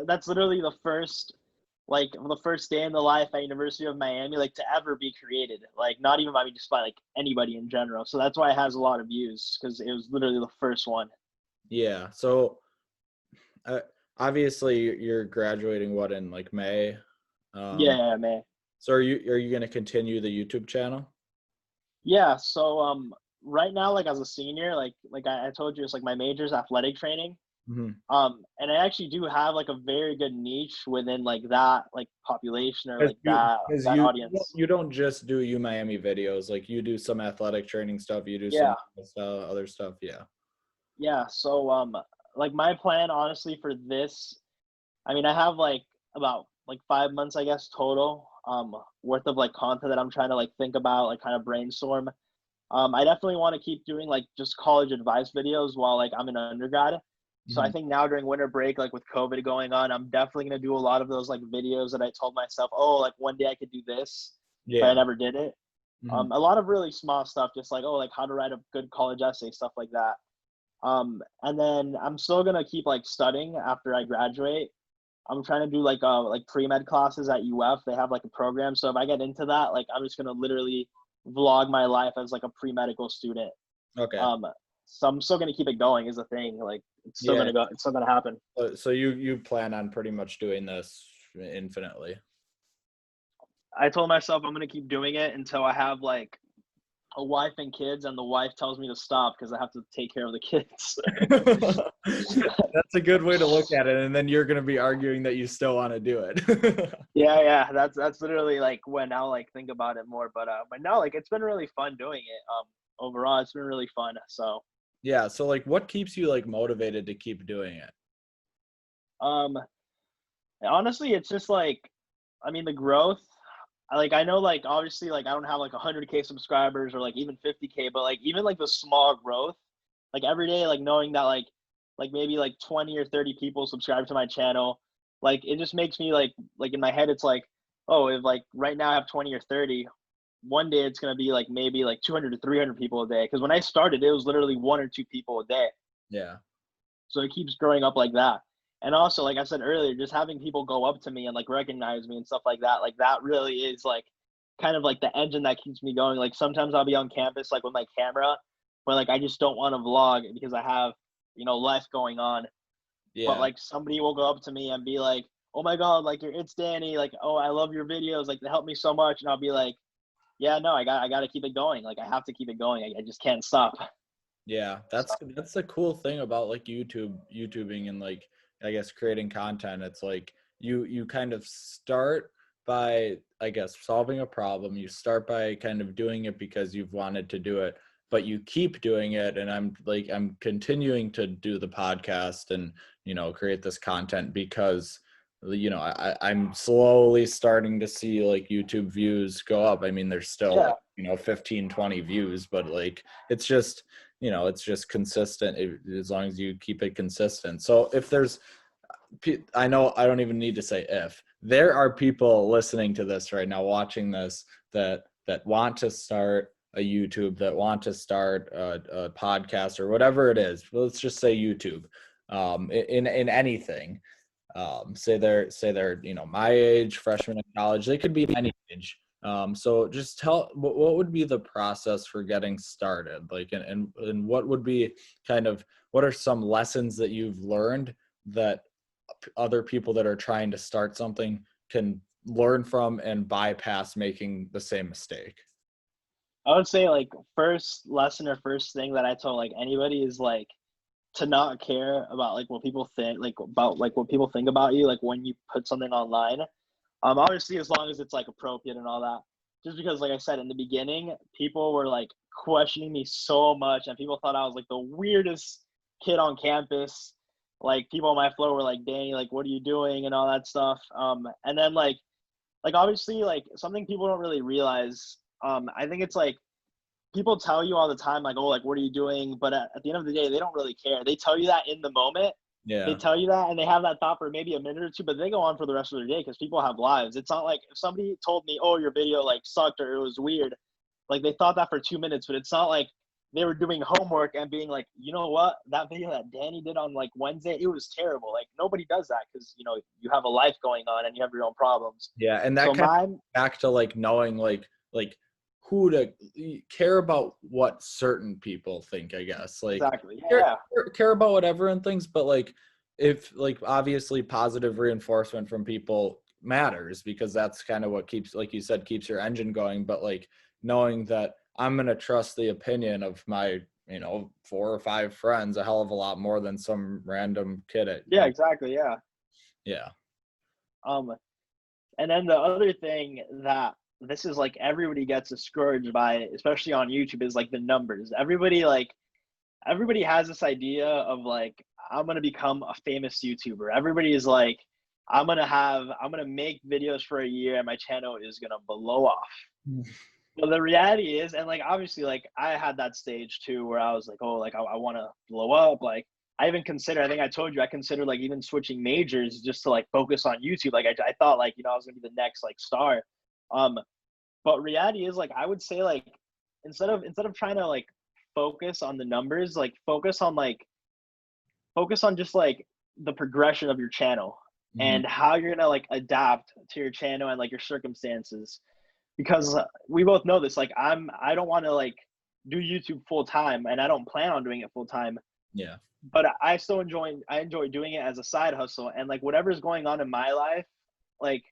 that's literally the first day in the life at University of Miami, like to ever be created. Like not even by me, just by like anybody in general. So that's why it has a lot of views because it was literally the first one. yeah. So uh, obviously you're graduating what in like May. Yeah, man. So are you going to continue the YouTube channel? Yeah. So right now, like as a senior, like I told you, it's like my major is athletic training. Mm-hmm. And I actually do have like a very good niche within like that like population or Because like that you audience. you don't just do U Miami videos, like you do some athletic training stuff, you do Yeah. some other stuff. Yeah. Yeah. So like my plan honestly for this, I mean I have like about like 5 months I guess total worth of like content that I'm trying to like think about, like kind of brainstorm. I definitely want to keep doing like just college advice videos while like I'm an undergrad. So I Mhm. think now during winter break, like with COVID going on, I'm definitely gonna do a lot of those like videos that I told myself, oh, like one day I could do this, but I Yeah. never did it. Mhm. A lot of really small stuff, just like oh, like how to write a good college essay, stuff like that. And then I'm still gonna keep like studying after I graduate. I'm trying to do like pre-med classes at UF. They have like a program. So if I get into that, like I'm just gonna literally vlog my life as like a pre-medical student. Okay. Um, so I'm still gonna keep it going is the thing. Like it's still Yeah. gonna go, it's still gonna happen. So you plan on pretty much doing this infinitely. I told myself I'm gonna keep doing it until I have like a wife and kids and the wife tells me to stop because I have to take care of the kids. That's a good way to look at it, and then you're gonna be arguing that you still want to do it. Yeah, that's literally like when I'll like think about it more. But no, like it's been really fun doing it. Overall it's been really fun. So Yeah. So like, what keeps you like motivated to keep doing it? um honestly it's just like I mean the growth. Like I know like obviously like I don't have like 100K subscribers or like even 50K, but like even like the small growth, like every day like knowing that like maybe like 20 or 30 people subscribe to my channel, like it just makes me like in my head it's like, oh, if like right now I have 20 or 30, one day it's going to be like maybe like 200 to 300 people a day, because when I started it was literally one or two people a day. Yeah. So it keeps growing up like that. And also, like I said earlier, just having people go up to me and like recognize me and stuff like that really is like kind of like the engine that keeps me going. Like sometimes I'll be on campus like with my camera, but like I just don't want to vlog because I have, life going on. But Yeah. like somebody will go up to me and be like, "Oh my God, like it's Danny, like, oh, I love your videos, like they help me so much." And I'll be like, "Yeah, no, I got to keep it going. Like I have to keep it going. I just can't stop." Yeah, So, that's the cool thing about like YouTubing and like I guess creating content. It's like you kind of start by I guess solving a problem. You start by kind of doing it because you've wanted to do it, but you keep doing it. And I'm continuing to do the podcast and create this content because I'm slowly starting to see like YouTube views go up. I mean, there's still yeah. like 15, 20 views, but like it's just consistent as long as you keep it consistent. So if I know I don't even need to say if there are people listening to this right now, watching this, that want to start a YouTube, that want to start a podcast or whatever it is. Let's just say YouTube, in anything. Say they're my age, freshman in college. They could be any age. So just tell what would be the process for getting started, like, and what would be what are some lessons that you've learned that other people that are trying to start something can learn from and bypass making the same mistake? I would say like first lesson or first thing that I tell like anybody is like to not care about like what people think, like about like what people think about you, like when you put something online. Obviously as long as it's like appropriate and all that. Just because like I said in the beginning, people were like questioning me so much and people thought I was like the weirdest kid on campus. Like people on my floor were like, Danny, like, what are you doing and all that stuff. And then like obviously like something people don't really realize. I think it's like people tell you all the time, like, oh, like, what are you doing? But at the end of the day, they don't really care. They tell you that in the moment. They Yeah. tell you that and they have that thought for maybe a minute or two, but they go on for the rest of their day because people have lives. It's not like if somebody told me, oh, your video like sucked or it was weird, like they thought that for 2 minutes, but it's not like they were doing homework and being like, you know what, that video that Danny did on like Wednesday, it was terrible. Like nobody does that because, you know, you have a life going on and you have your own problems. Yeah. And that So kind of mine, back to like knowing like who to care about what certain people think, I guess. Like exactly. Yeah. care about what everyone thinks, but like if like obviously positive reinforcement from people matters because that's kind of what keeps, like you said, keeps your engine going. But like knowing that I'm gonna trust the opinion of my, 4 or 5 friends a hell of a lot more than some random kid at Yeah, exactly. Yeah. yeah. Um, and then the other thing that this is like everybody gets discouraged by, especially on YouTube, is like the numbers. Everybody has this idea of like, I'm gonna become a famous YouTuber. Everybody is like, I'm gonna make videos for a year and my channel is gonna blow off. Well, the reality is, and like obviously, like I had that stage too where I was like, oh, like I want to blow up. Like I even consider, I think I told you, I considered like even switching majors just to like focus on YouTube. Like I thought like, you know, I was gonna be the next like star. Um, but reality is like I would say like instead of trying to like focus on the numbers, like focus on just like the progression of your channel Mhm. and how you're gonna like adapt to your channel and like your circumstances. Because we both know this, like I don't want to like do YouTube full time and I don't plan on doing it full time, Yeah. but I enjoy doing it as a side hustle. And like whatever's going on in my life, like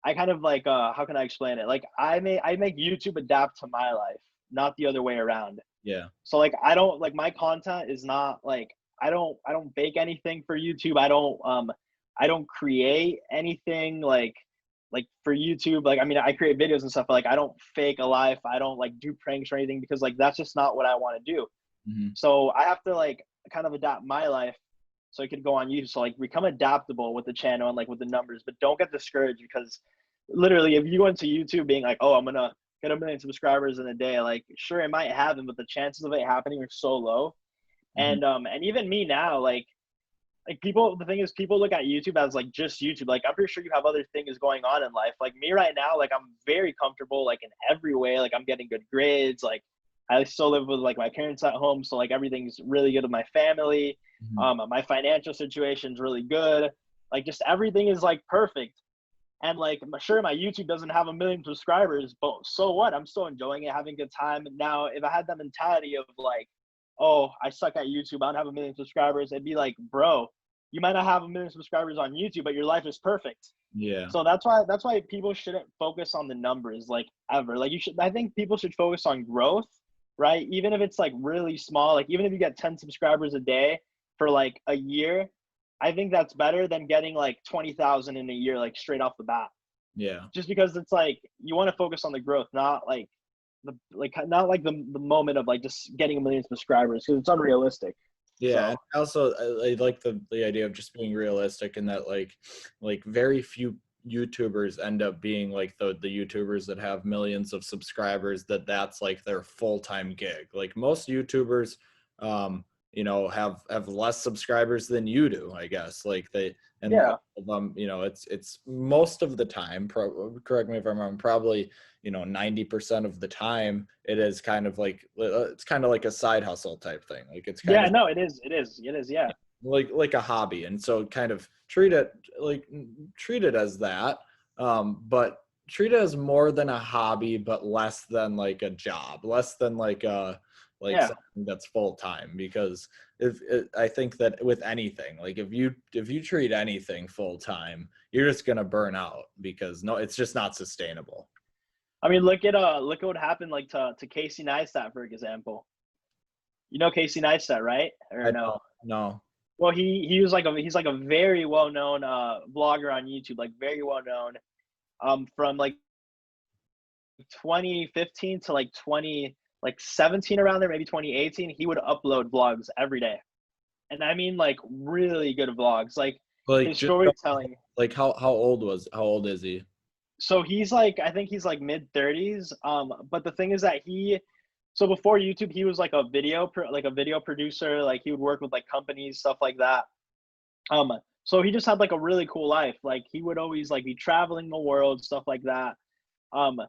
I kind of like how can I explain it? Like I make YouTube adapt to my life, not the other way around. Yeah. So like my content is not like I don't bake anything for YouTube. I don't create anything like for YouTube. Like I mean I create videos and stuff, but like I don't fake a life. I don't like do pranks or anything because like that's just not what I want to do. Hmm. So I have to like kind of adapt my life so it could go on YouTube. So like become adaptable with the channel and like with the numbers, but don't get discouraged because literally if you went to YouTube being like, oh, I'm gonna get 1 million subscribers in a day, like sure it might happen, but the chances of it happening are so low. Hmm. And even me now, like people, the thing is people look at YouTube as like just YouTube. Like I'm pretty sure you have other things going on in life. Like me right now, like I'm very comfortable like in every way. Like I'm getting good grades. Like I still live with like my parents at home, so like everything's really good with my family. Hmm. My financial situation's really good. Like just everything is like perfect. And like sure my YouTube doesn't have 1 million subscribers, but so what? I'm still enjoying it, having a good time. Now if I had that mentality of like, oh, I suck at YouTube, I don't have 1 million subscribers, it'd be like, bro, you might not have 1 million subscribers on YouTube, but your life is perfect. Yeah. So that's why people shouldn't focus on the numbers like ever. Like I think people should focus on growth, right? Even if it's like really small, like even if you get 10 subscribers a day for like a year, I think that's better than getting like 20,000 in a year, like straight off the bat. Yeah. Just because it's like you want to focus on the growth, not like the moment of like just getting 1 million subscribers because it's unrealistic. Yeah, So and also I like the idea of just being realistic and that like very few YouTubers end up being like the YouTubers that have millions of subscribers that's like their full-time gig. Like most YouTubers have less subscribers than you do, I guess. Like they and yeah, it's most of the time, correct me if I'm wrong, probably 90% of the time it is kind of like it's kind of like a side hustle type thing. Like it's kind yeah, of no, it is, yeah. like a hobby, and so kind of treat it as that, but treat it as more than a hobby but less than like a job, less than like Yeah. something that's full time. Because I think that with anything, like if you treat anything full time, you're just gonna burn out because no, it's just not sustainable. I mean, look at what happened like to Casey Neistat, for example. You know Casey Neistat, right? Or I no? don't know. Well, he's like a very well known vlogger on YouTube, like very well known. From like 2015 to like 20 like 17 around there, maybe 2018, he would upload vlogs every day. and I mean like really good vlogs. Like Like his just storytelling. like how old is he? So he's like, I think he's like mid 30s. But the thing is that so before YouTube, he was like like a video producer. Like he would work with like companies, stuff like that. Um, so he just had like a really cool life. Like he would always like be traveling the world, stuff like that. Um,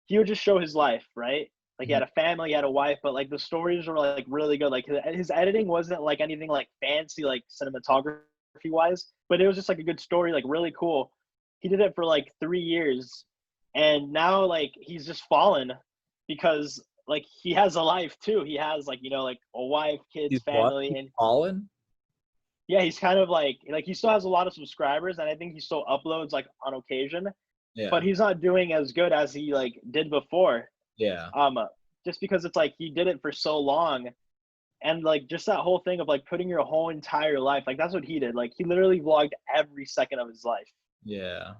he would just show his life, right? Like he Mhm. had a family, he had a wife, but like the stories were like really good. Like his editing wasn't like anything like fancy, like cinematography wise, but it was just like a good story, like really cool. He did it for like 3 years, and now like he's just fallen because like he has a life too. He has like like a wife, kids, He's what? family, He's and fallen? yeah, he's kind of like he still has a lot of subscribers, and I think he still uploads like on occasion, but Yeah. he's not doing as good as he like did before. Yeah. Um, just because it's like he did it for so long, and like just that whole thing of like putting your whole entire life, like that's what he did. Like he literally vlogged every second of his life. Yeah.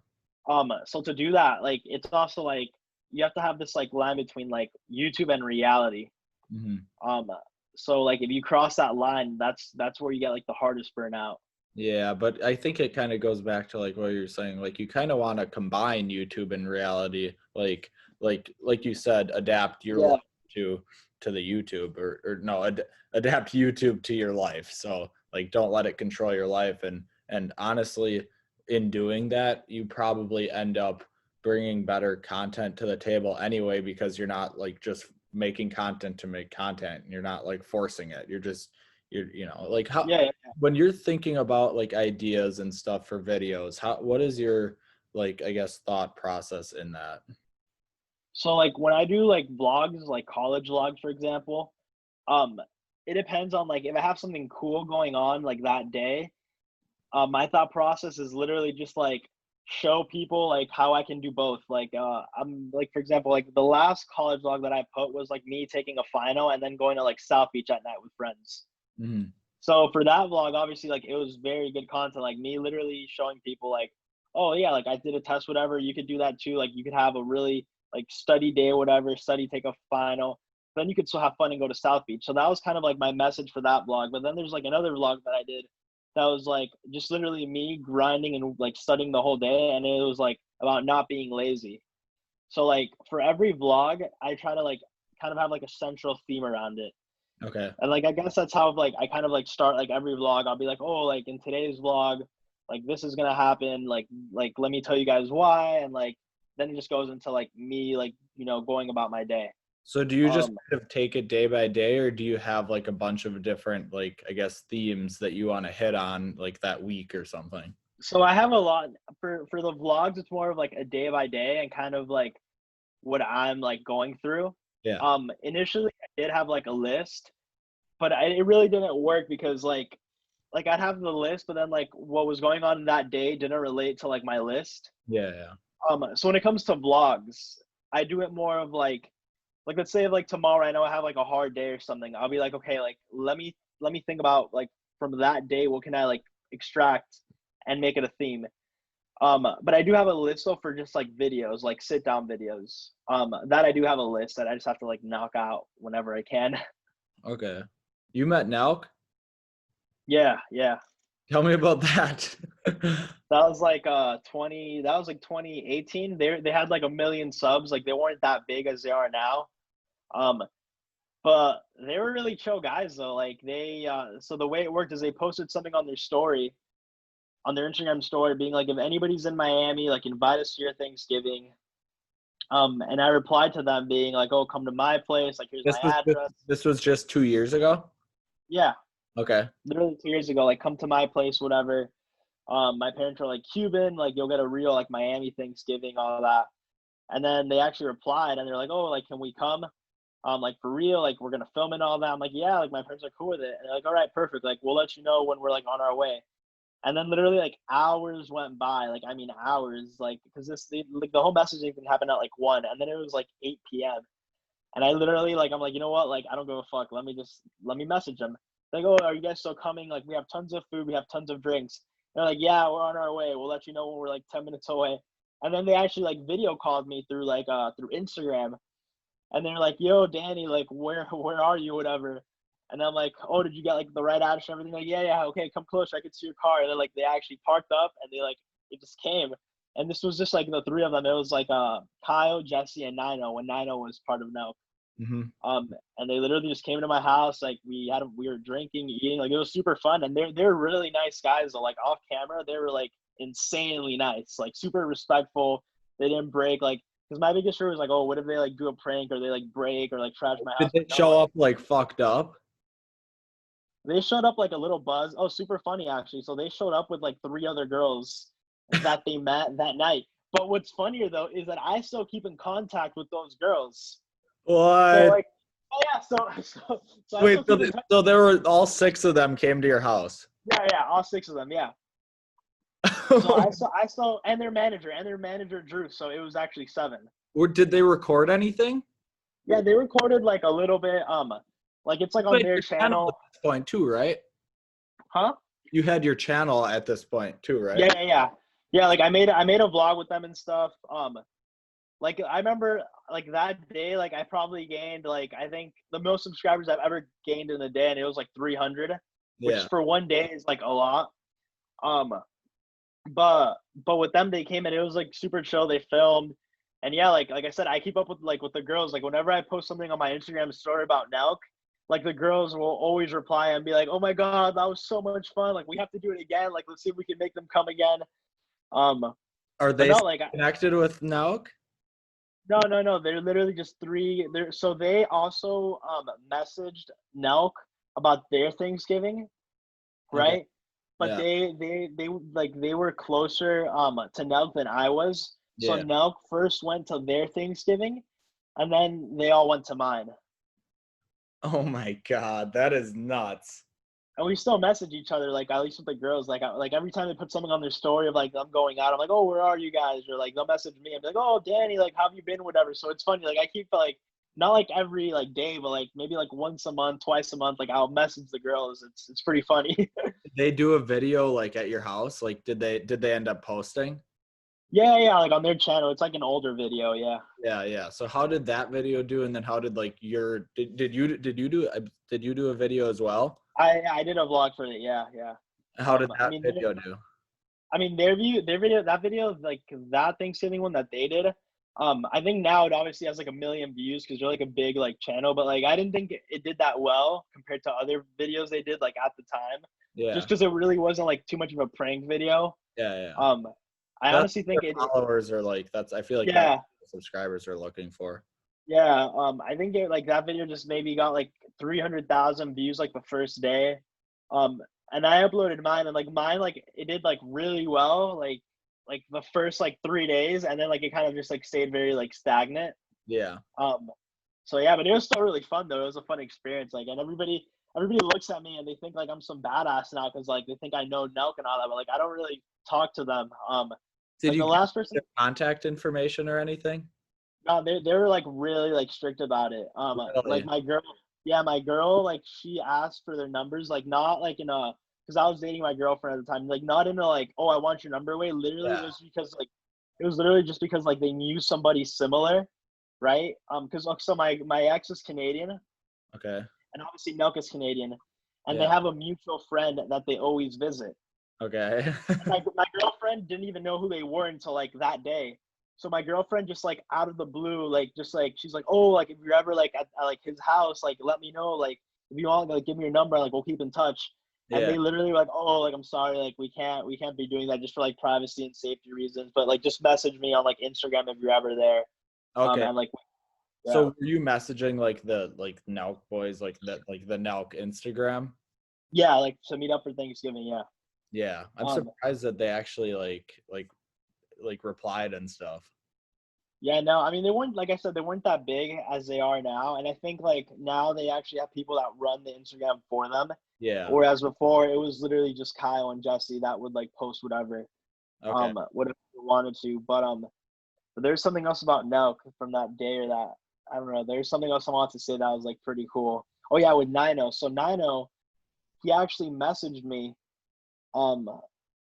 So to do that, like it's also like you have to have this like line between like YouTube and reality. Mhm. Um, so like if you cross that line, that's where you get like the hardest burnout. Yeah, but I think it kind of goes back to like what you're saying. Like you kind of want to combine YouTube and reality, like you said, adapt your Yeah. life to the YouTube or no, adapt YouTube to your life. So like don't let it control your life. And honestly, in doing that, you probably end up bringing better content to the table anyway because you're not like just making content to make content. You're not like forcing it. You're like how Yeah, when you're thinking about like ideas and stuff for videos, what is your like I guess thought process in that? so like when I do like vlogs, like college vlogs, for example, um, it depends on like if I have something cool going on like that day. My thought process is literally just like show people like how I can do both. Like I'm like for example, like the last college vlog that I put was like me taking a final and then going to like South Beach at night with friends. Mhm. So for that vlog, obviously, like it was very good content. Like me literally showing people, like, oh yeah, like I did a test, whatever. You could do that too. Like you could have a really like study day, or whatever. Study, take a final. Then you could still have fun and go to South Beach. So that was kind of like my message for that vlog. But then there's like another vlog that I did that was like just literally me grinding and like studying the whole day, and it was like about not being lazy. So like for every vlog, I try to like kind of have like a central theme around it. Okay. And like I guess that's how like I kind of like start like every vlog. I'll be like, oh, like in today's vlog, like this is gonna happen. Like let me tell you guys why, and like then it just goes into like me like going about my day. So do you just Um, kind of take it day by day or do you have like a bunch of different like I guess themes that you want to hit on like that week or something? so I have a lot for the vlogs. It's more of like a day by day and kind of like what I'm like going through. Yeah. Initially I did have like a list, but it really didn't work because like I'd have the list, but then like what was going on that day didn't relate to like my list. Yeah, yeah. So when it comes to vlogs, I do it more of like let's say like tomorrow I know I have like a hard day or something. I'll be like, okay, like let me think about like from that day what can I like extract and make it a theme. But I do have a list though for just like videos, like sit down videos. That I do have a list that I just have to like knock out whenever I can. Okay. You met Nelk? Yeah, yeah. Tell me about that. That was like 2018. They had like 1 million subs. Like they weren't that big as they are now. Um, but they were really chill guys though. Like they so the way it worked is they posted something on their story, on their Instagram story, being like, if anybody's in Miami, like invite us to your Thanksgiving. And I replied to them being like, oh, come to my place, like here's my address. This was just 2 years ago? Yeah, Okay. literally 2 years ago, like come to my place, whatever. My parents are like Cuban, like you'll get a real like Miami Thanksgiving, all that. And then they actually replied and they're like, oh, like, can we come? Like for real, like we're gonna film and all that. I'm like, yeah, like my parents are cool with it. And they're like, all right, perfect. Like we'll let you know when we're like on our way. And then literally like hours went by, like I mean hours, like because like the whole messaging thing happened at like 1, and then it was like 8 p.m. And I literally like I'm like, you know what? Like I don't give a fuck. Let me message them. Like, oh, are you guys still coming? Like we have tons of food, we have tons of drinks. They're like, yeah, we're on our way. We'll let you know when we're like 10 minutes away. And then they actually like video called me through through Instagram, and they're like, yo, Danny, like where are you, whatever. And I'm like, oh, did you get like the right address and everything? Like, yeah, okay, come closer. I can see your car. And then like they actually parked up and it just came. And this was just like the three of them. It was like Kyle, Jesse, and Nino when Nino was part of Nelk. Mm-hmm. And they literally just came to my house. Like we were drinking, eating. Like it was super fun. And they're really nice guys. So like off camera, they were like insanely nice, like super respectful. They didn't break like. Because my biggest fear was like, oh, what if they like do a prank or they like break or like trash my house? Did they show up like fucked up? They showed up like a little buzz. Oh, super funny actually. So they showed up with like three other girls that they met that night. But what's funnier though is that I still keep in contact with those girls. What? So like, oh yeah. So Wait, I still keep in so there were all 6 of them came to your house. yeah, all 6 of them, yeah. So I saw, and their manager Drew. So it was actually 7. Or did they record anything? Yeah, they recorded like a little bit. Like it's like on their channel. At this point too, right? Huh? You had your channel at this point too, right? Yeah. Like I made a vlog with them and stuff. Like I remember like that day, like I probably gained like I think the most subscribers I've ever gained in a day, and it was like 300, which Yeah. for one day is like a lot. But with them, they came and it was like super chill. They filmed, and yeah, like I said, I keep up with the girls. Like whenever I post something on my Instagram story about Nelk, like the girls will always reply and be like, "Oh my god, that was so much fun! Like we have to do it again. Like let's see if we can make them come again." Are they no, like connected with Nauk? no. They're literally just 3. So they also messaged Nelk about their Thanksgiving, right? Okay. But Yeah. they were closer to Nelk than I was. So Yeah. Nelk first went to their Thanksgiving, and then they all went to mine. Oh my god, that is nuts. And we still message each other, like at least with the girls. Like every time they put something on their story of like I'm going out, I'm like, oh, where are you guys? Or like they'll message me and be like, oh, Danny, like how have you been? Whatever. So it's funny. Like I keep like not like every like day, but like maybe like once a month, twice a month. Like I'll message the girls. It's pretty funny. Did they do a video like at your house? Like did they end up posting? Yeah, like on their channel. It's like an older video. Yeah. Yeah. So how did that video do? And then how did like your did you do a video as well? I did a vlog for it. Yeah. How did that video do? I mean, that video, like that Thanksgiving one that they did. I think now it obviously has like 1 million views because they're like a big like channel, but like I didn't think it did that well compared to other videos they did like at the time. Yeah. Just because it really wasn't like too much of a prank video. Yeah. I That's honestly think followers are like I feel like yeah. that's what subscribers are looking for. Yeah, I think like that video just maybe got like 300,000 views like the first day. And I uploaded mine and like mine like it did like really well like the first like 3 days, and then like it kind of just like stayed very like stagnant. Yeah. So yeah, but it was still really fun though. It was a fun experience. Like, and everybody looks at me and they think like I'm some badass now because like they think I know Nelk and all that, but like I don't really talk to them. Did like you the last person contact information or anything? No, they were like really like strict about it. Like Really? my girl, like she asked for their numbers, like not like in a because I was dating my girlfriend at the time, like not in a like, oh, I want your number way. Literally, Yeah. it was literally just because like they knew somebody similar, right? Because so my ex is Canadian, Okay. and obviously Nelk is Canadian, and they Yeah. have a mutual friend that they always visit. Okay. My girlfriend didn't even know who they were until like that day. So my girlfriend just like out of the blue, like just like she's like, oh, like if you're ever like at like his house, like let me know, like if you want, like give me your number, like we'll keep in touch. And Yeah. they literally were like, oh, like I'm sorry, like we can't be doing that just for like privacy and safety reasons. But like just message me on like Instagram if you're ever there. Okay. And like yeah. So were you messaging like the Nelk boys like the Nelk Instagram? Yeah, like to meet up for Thanksgiving, yeah. Yeah. I'm surprised that they actually like replied and stuff. Yeah, no, I mean they weren't, like I said, they weren't that big as they are now, and I think like now they actually have people that run the Instagram for them. Yeah. Whereas before it was literally just Kyle and Jesse that would like post whatever, Okay. whatever they wanted to. But there's something else about Nelk from that day or that I don't know. There's something else I wanted to say that was like pretty cool. Oh yeah, with Nino. So Nino, he actually messaged me,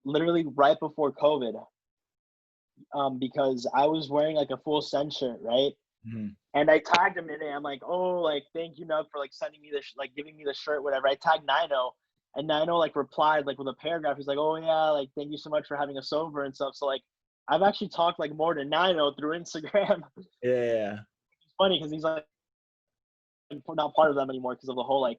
literally right before COVID. Because I was wearing like a full send shirt, right? Mhm. And I tagged him in it. I'm like, oh, like, thank you, Nug, for like sending me this, like giving me the shirt, whatever. I tagged Nino, and Nino like replied like with a paragraph. He's like, oh yeah, like thank you so much for having us over and stuff. So like, I've actually talked like more to Nino through Instagram. Yeah. It's funny because he's like not part of them anymore because of the whole like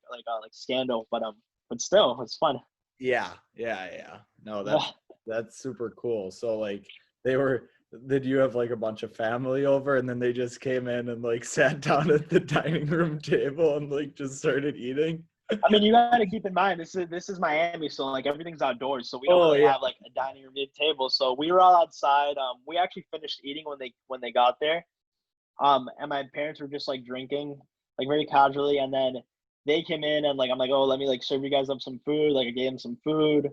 scandal. But still, it's fun. Yeah. Yeah. Yeah. No, Yeah. that's super cool. So like they were did you have like a bunch of family over and then they just came in and like sat down at the dining room table and like just started eating? I mean, you got to keep in mind this is Miami, so like everything's outdoors, so we don't Oh really yeah. have like a dining room table. So we were all outside. We actually finished eating when they got there. And my parents were just like drinking like very casually, and then they came in and like I'm like, oh, let me like serve you guys up some food. Like I gave them some food.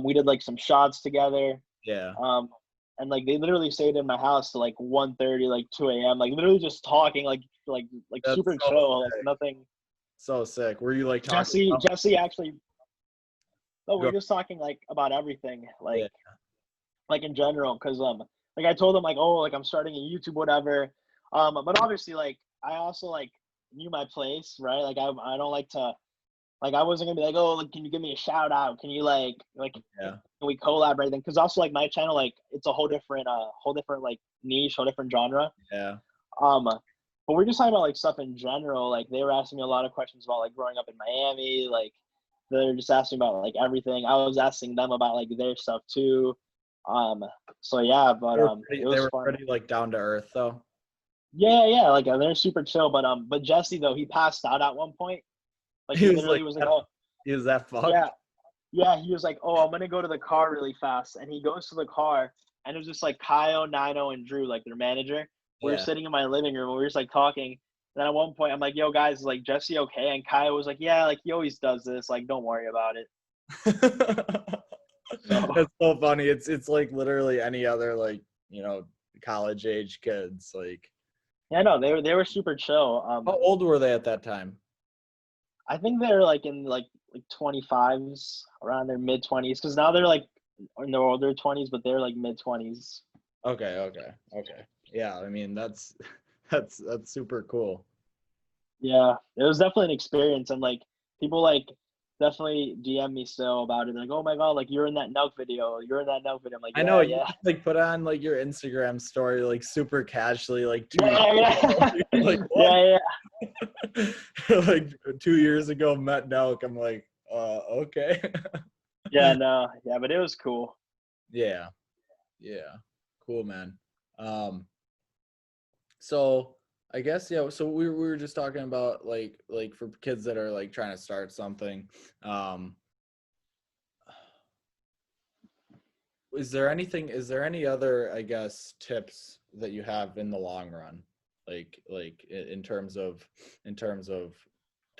We did like some shots together. Yeah. Um, and like they literally stayed in my house till like 1:30, like 2 a.m. Like literally just talking, like That's super so chill, like sick. nothing. So sick. Were you like talking Jesse actually. No, we go were just talking like about everything, yeah. like in general, because like I told him like, oh, like I'm starting a YouTube, whatever. But obviously like I also like knew my place, right? Like I don't like to like I wasn't gonna be like, oh, like, can you give me a shout out? Can you like Yeah. can we collab or anything? Because also like my channel like it's a whole different like niche, whole different genre. Yeah. Um, but we're just talking about like stuff in general. Like they were asking me a lot of questions about like growing up in Miami. Like they're just asking about like everything. I was asking them about like their stuff too. Um, so yeah, but it They was were fun. pretty like down to earth though. Yeah, yeah, like they're super chill. But Jesse though he passed out at one point. Like He he was like literally was like, oh he was that yeah, fucked. yeah. He was like, oh, I'm gonna go to the car really fast, and he goes to the car, and it was just like Kyle, Nino, and Drew, like their manager. We were Yeah. sitting in my living room, and we were just like talking. And then at one point, I'm like, "Yo, guys, is like Jesse okay?" And Kyle was like, "Yeah, like he always does this. Like, don't worry about it." So It's so funny. It's like literally any other like, college age kids. Like yeah, no, they were super chill. how old were they at that time? I think they're like in like 25s, around their mid 20s, because now they're like in their older 20s, but they're like mid 20s. Okay. Yeah, I mean that's super cool. Yeah, it was definitely an experience, and like people like definitely DM me still about it. Like, oh my god, like you're in that Nelk video. You're in that Nelk video. I'm like, I know yeah, you yeah, just, like put on like your Instagram story like super casually like 2 years yeah, ago. yeah, You're like what? yeah, Like 2 years ago met Nelk. I'm like, okay. yeah. No, yeah, but it was cool. Yeah. Yeah. Cool, man. Um So I guess yeah. So we were just talking about like for kids that are like trying to start something. Um, is there any other I guess tips that you have in the long run, like in terms of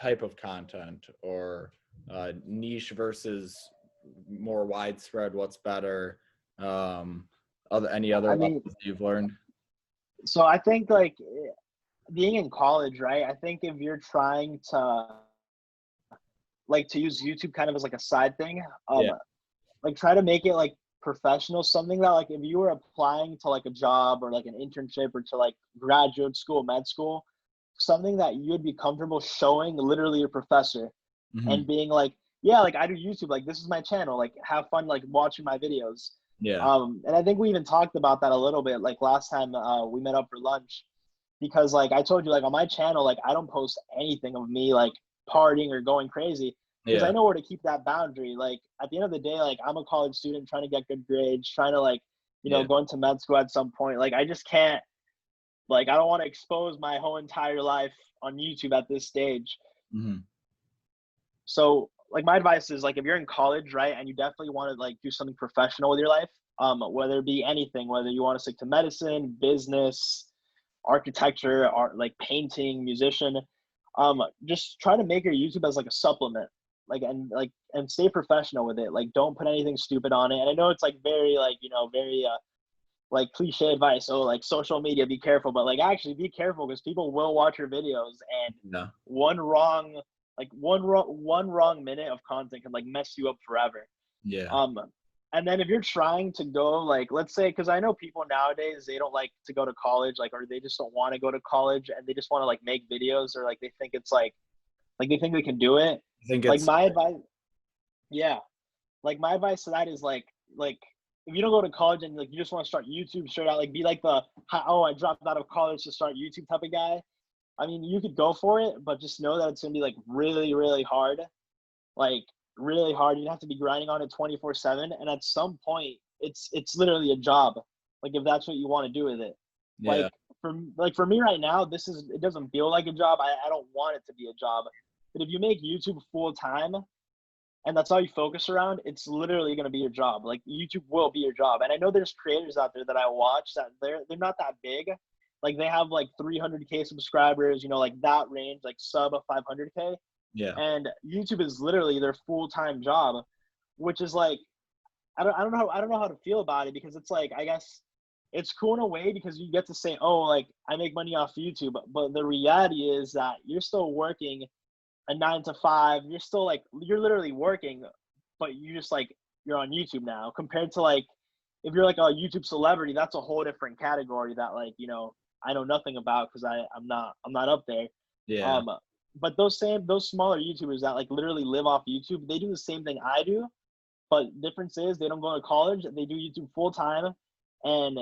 type of content or niche versus more widespread? What's better? Any other I lessons mean, that you've learned? so I think like being in college, right? I think if you're trying to like to use YouTube kind of as like a side thing, Yeah. like try to make it like professional, something that like if you were applying to like a job or like an internship or to like graduate school, med school, something that you'd be comfortable showing literally your professor Hmm. and being like, yeah, like I do YouTube, like this is my channel, like have fun like watching my videos. Yeah. And I think we even talked about that a little bit like last time we met up for lunch, because like I told you, like on my channel, like I don't post anything of me like partying or going crazy, because I Yeah. know where to keep that boundary. Like at the end of the day, like I'm a college student trying to get good grades, trying to like, Yeah. go into med school at some point. Like I just can't, like I don't want to expose my whole entire life on YouTube at this stage. Hmm. So like my advice is like if you're in college, right, and you definitely want to like do something professional with your life, whether it be anything, whether you want to stick to medicine, business, architecture, art, like painting, musician, just try to make your YouTube as like a supplement, and stay professional with it. Like don't put anything stupid on it. And I know it's like very like very like cliche advice. Oh, like social media, be careful, but like actually be careful because people will watch your videos, and Yeah. one wrong one wrong minute of content can like mess you up forever. Yeah. Um, And then if you're trying to go, like, let's say, because I know people nowadays, they don't like to go to college, like, or they just don't want to go to college and they just want to like make videos, or like they think it's like they think they can do it. I think Like it's my advice, yeah, like my advice to that is like if you don't go to college and like you just want to start YouTube straight out, like be like the oh, I dropped out of college to start YouTube type of guy. I mean, you could go for it, but just know that it's gonna be like really, really hard. Like really hard. You have to be grinding on it 24/7, and at some point, it's literally a job. Like if that's what you want to do with it. yeah, Like for me right now, it doesn't feel like a job. I don't want it to be a job. But if you make YouTube full time and that's all you focus around, it's literally going to be your job. Like YouTube will be your job. And I know there's creators out there that I watch that they're not that big. Like they have like 300K subscribers, like that range, like sub 500K. yeah, And YouTube is literally their full-time job, which is like I don't know how to feel about it, because it's like I guess it's cool in a way because you get to say, oh, like I make money off YouTube, but the reality is that you're still working a 9 to 5. You're still like you're literally working, but you just like you're on YouTube now, compared to like if you're like a YouTube celebrity, that's a whole different category that like I know nothing about because I'm not up there. yeah, Um, but those smaller YouTubers that like literally live off YouTube, they do the same thing I do, but difference is they don't go to college. They do YouTube full time, and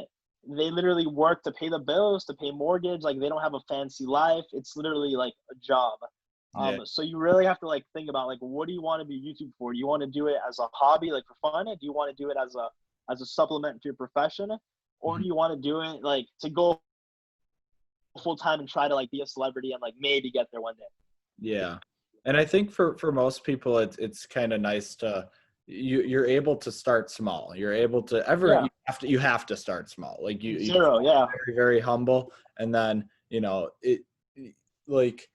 they literally work to pay the bills, to pay mortgage. Like they don't have a fancy life. It's literally like a job. yeah. So you really have to like think about like what do you want to be YouTube for? Do you want to do it as a hobby, like for fun? Do you want to do it as a supplement to your profession, or Mhm. do you want to do it like to go full time and try to like be a celebrity and like maybe get there one day? Yeah. And I think for most people it's kind of nice to you're able to start small. You're able to Yeah, you have to start small. Like you zero. Yeah, very, very humble, and then, like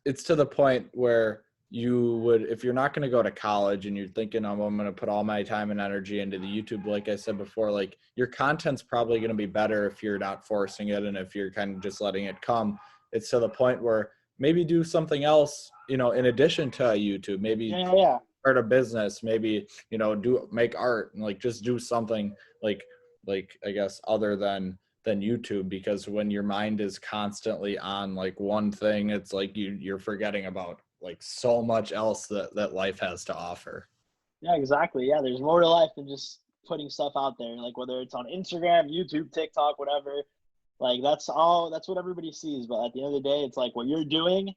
it's to the point where you would, if you're not going to go to college and you're thinking, oh, I'm going to put all my time and energy into the YouTube, like I said before, like your content's probably going to be better if you're not forcing it and if you're kind of just letting it come. It's to the point where maybe do something else, in addition to YouTube, maybe yeah, yeah. start a business, maybe, make art, and like just do something like I guess other than YouTube, because when your mind is constantly on like one thing, it's like you're forgetting about like so much else that life has to offer. Yeah, exactly. Yeah, there's more to life than just putting stuff out there. Like whether it's on Instagram, YouTube, TikTok, whatever. Like that's what everybody sees. But at the end of the day, it's like what you're doing,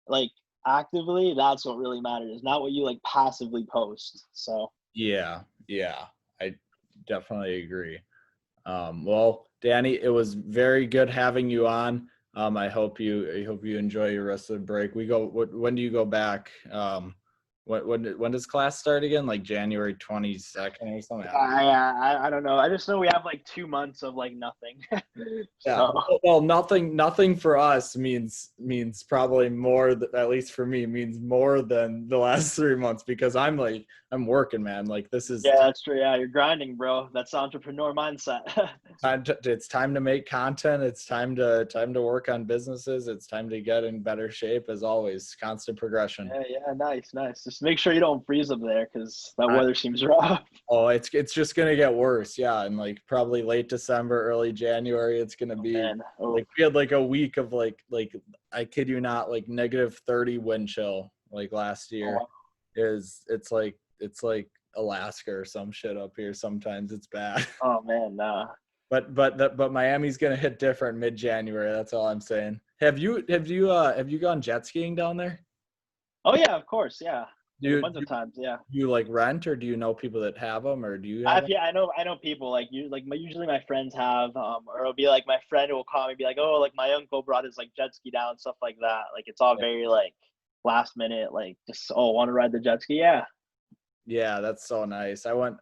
like actively, that's what really matters, not what you like passively post. So Yeah, yeah, I definitely agree. Well, Danny, it was very good having you on. I hope you enjoy your rest of the break. When do you go back? When does class start again? Like January 22nd or something? I don't know. I don't know. I just know we have like 2 months of like nothing. Yeah. So Well, nothing for us means probably more, at least for me, means more than the last 3 months, because I'm working, man. Like this is yeah, that's true. Yeah, you're grinding, bro. That's the entrepreneur mindset. it's time to make content. It's time to work on businesses. It's time to get in better shape. As always, constant progression. Yeah, yeah, nice, nice. Just make sure you don't freeze up there because that I, weather seems rough. oh, it's just gonna get worse. Yeah, and like probably late December, early January, it's gonna Oh be man. Oh, like we had like a week of like I kid you not, like -30 wind chill like last oh, year. wow. It's like Alaska or some shit up here. Sometimes it's bad. Oh man, nah. But Miami's gonna hit different mid-January. That's all I'm saying. Have you gone jet skiing down there? Oh yeah, of course, yeah. Do Like a you, bunch do of times, yeah. you like rent, or do you know people that have them, or do you have I've them? yeah, I know people like you like usually my friends have or it'll be like my friend will call me and be like, oh, like my uncle brought his like jet ski down, stuff like that. Like it's all very like last minute, like just oh, want to ride the jet ski? Yeah. Yeah, that's so nice. I went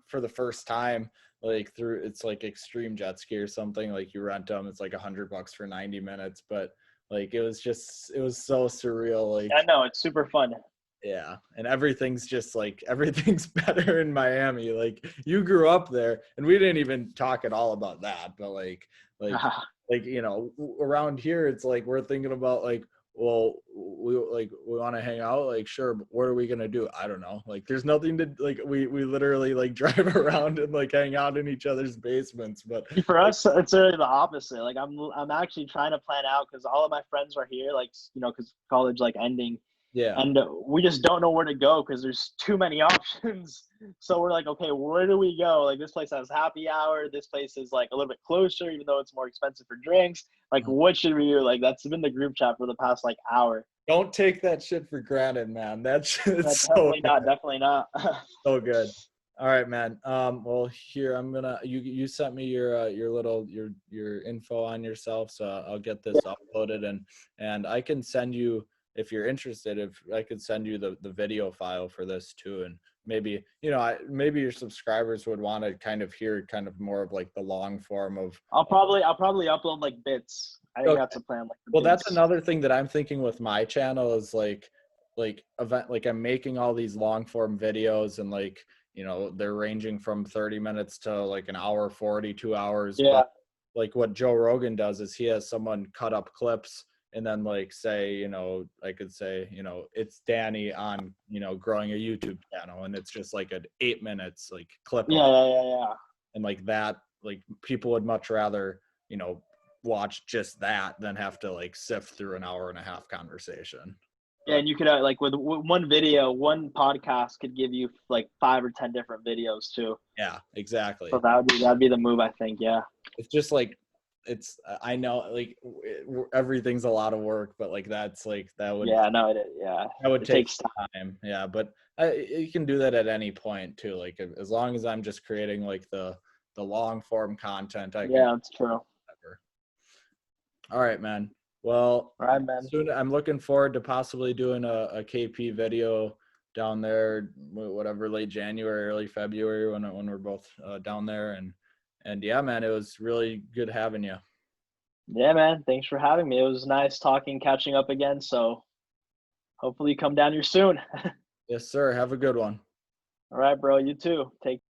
for the first time, like through, it's like extreme jet ski or something. Like you rent them, it's like $100 for 90 minutes. But like it was so surreal. Yeah, I Like know, it's super fun. yeah, and everything's just like everything's better in Miami. Like you grew up there, and we didn't even talk at all about that. But like around here, it's like we're thinking about like well, we want to hang out, like, sure, but what are we gonna do? I don't know. Like, there's nothing to, like, we literally like drive around and like hang out in each other's basements. But For like, us, it's really the opposite. Like I'm actually trying to plan out because all of my friends are here, like because college like ending, yeah, and we just don't know where to go because there's too many options. So we're like, okay, where do we go? Like this place has happy hour. This place is like a little bit closer, even though it's more expensive for drinks. Like, what should we do? Like that's been the group chat for the past like hour. don't take that shit for granted, man. That shit's so Definitely not. Definitely not. so good. All right, man. Well, here I'm gonna. You sent me your little your info on yourself, so I'll get this uploaded and I can send you, if you're interested. If I could send you the video file for this too, and maybe maybe your subscribers would want to kind of hear kind of more of like the long form of. I'll probably upload like bits. I think that's a plan. Like Well, that's bits. another thing that I'm thinking with my channel is like event, like I'm making all these long form videos and like, they're ranging from 30 minutes to like an hour, 42 hours. Yeah. But like what Joe Rogan does is he has someone cut up clips and then like say, I could say, it's Danny on, growing a YouTube channel, and it's just like an 8 minutes like clip of it. Yeah. And like that, like people would much rather, watch just that than have to like sift through an hour and a half conversation. Yeah, and you could like with one video, one podcast could give you like 5 or 10 different videos too. Yeah, exactly. So that'd be the move, I think. Yeah. It's just like I know like everything's a lot of work, but like that's like that would that would take time. Yeah, but you can do that at any point too. Like as long as I'm just creating like the long form content, I can. Yeah, that's true. Whatever. All right, man. Well, all right, man. Soon I'm looking forward to possibly doing a KP video down there, whatever, late January, early February when we're both down there. And yeah, man, it was really good having you. Yeah, man. Thanks for having me. It was nice catching up again. So hopefully you come down here soon. Yes, sir. Have a good one. All right, bro. You too. Take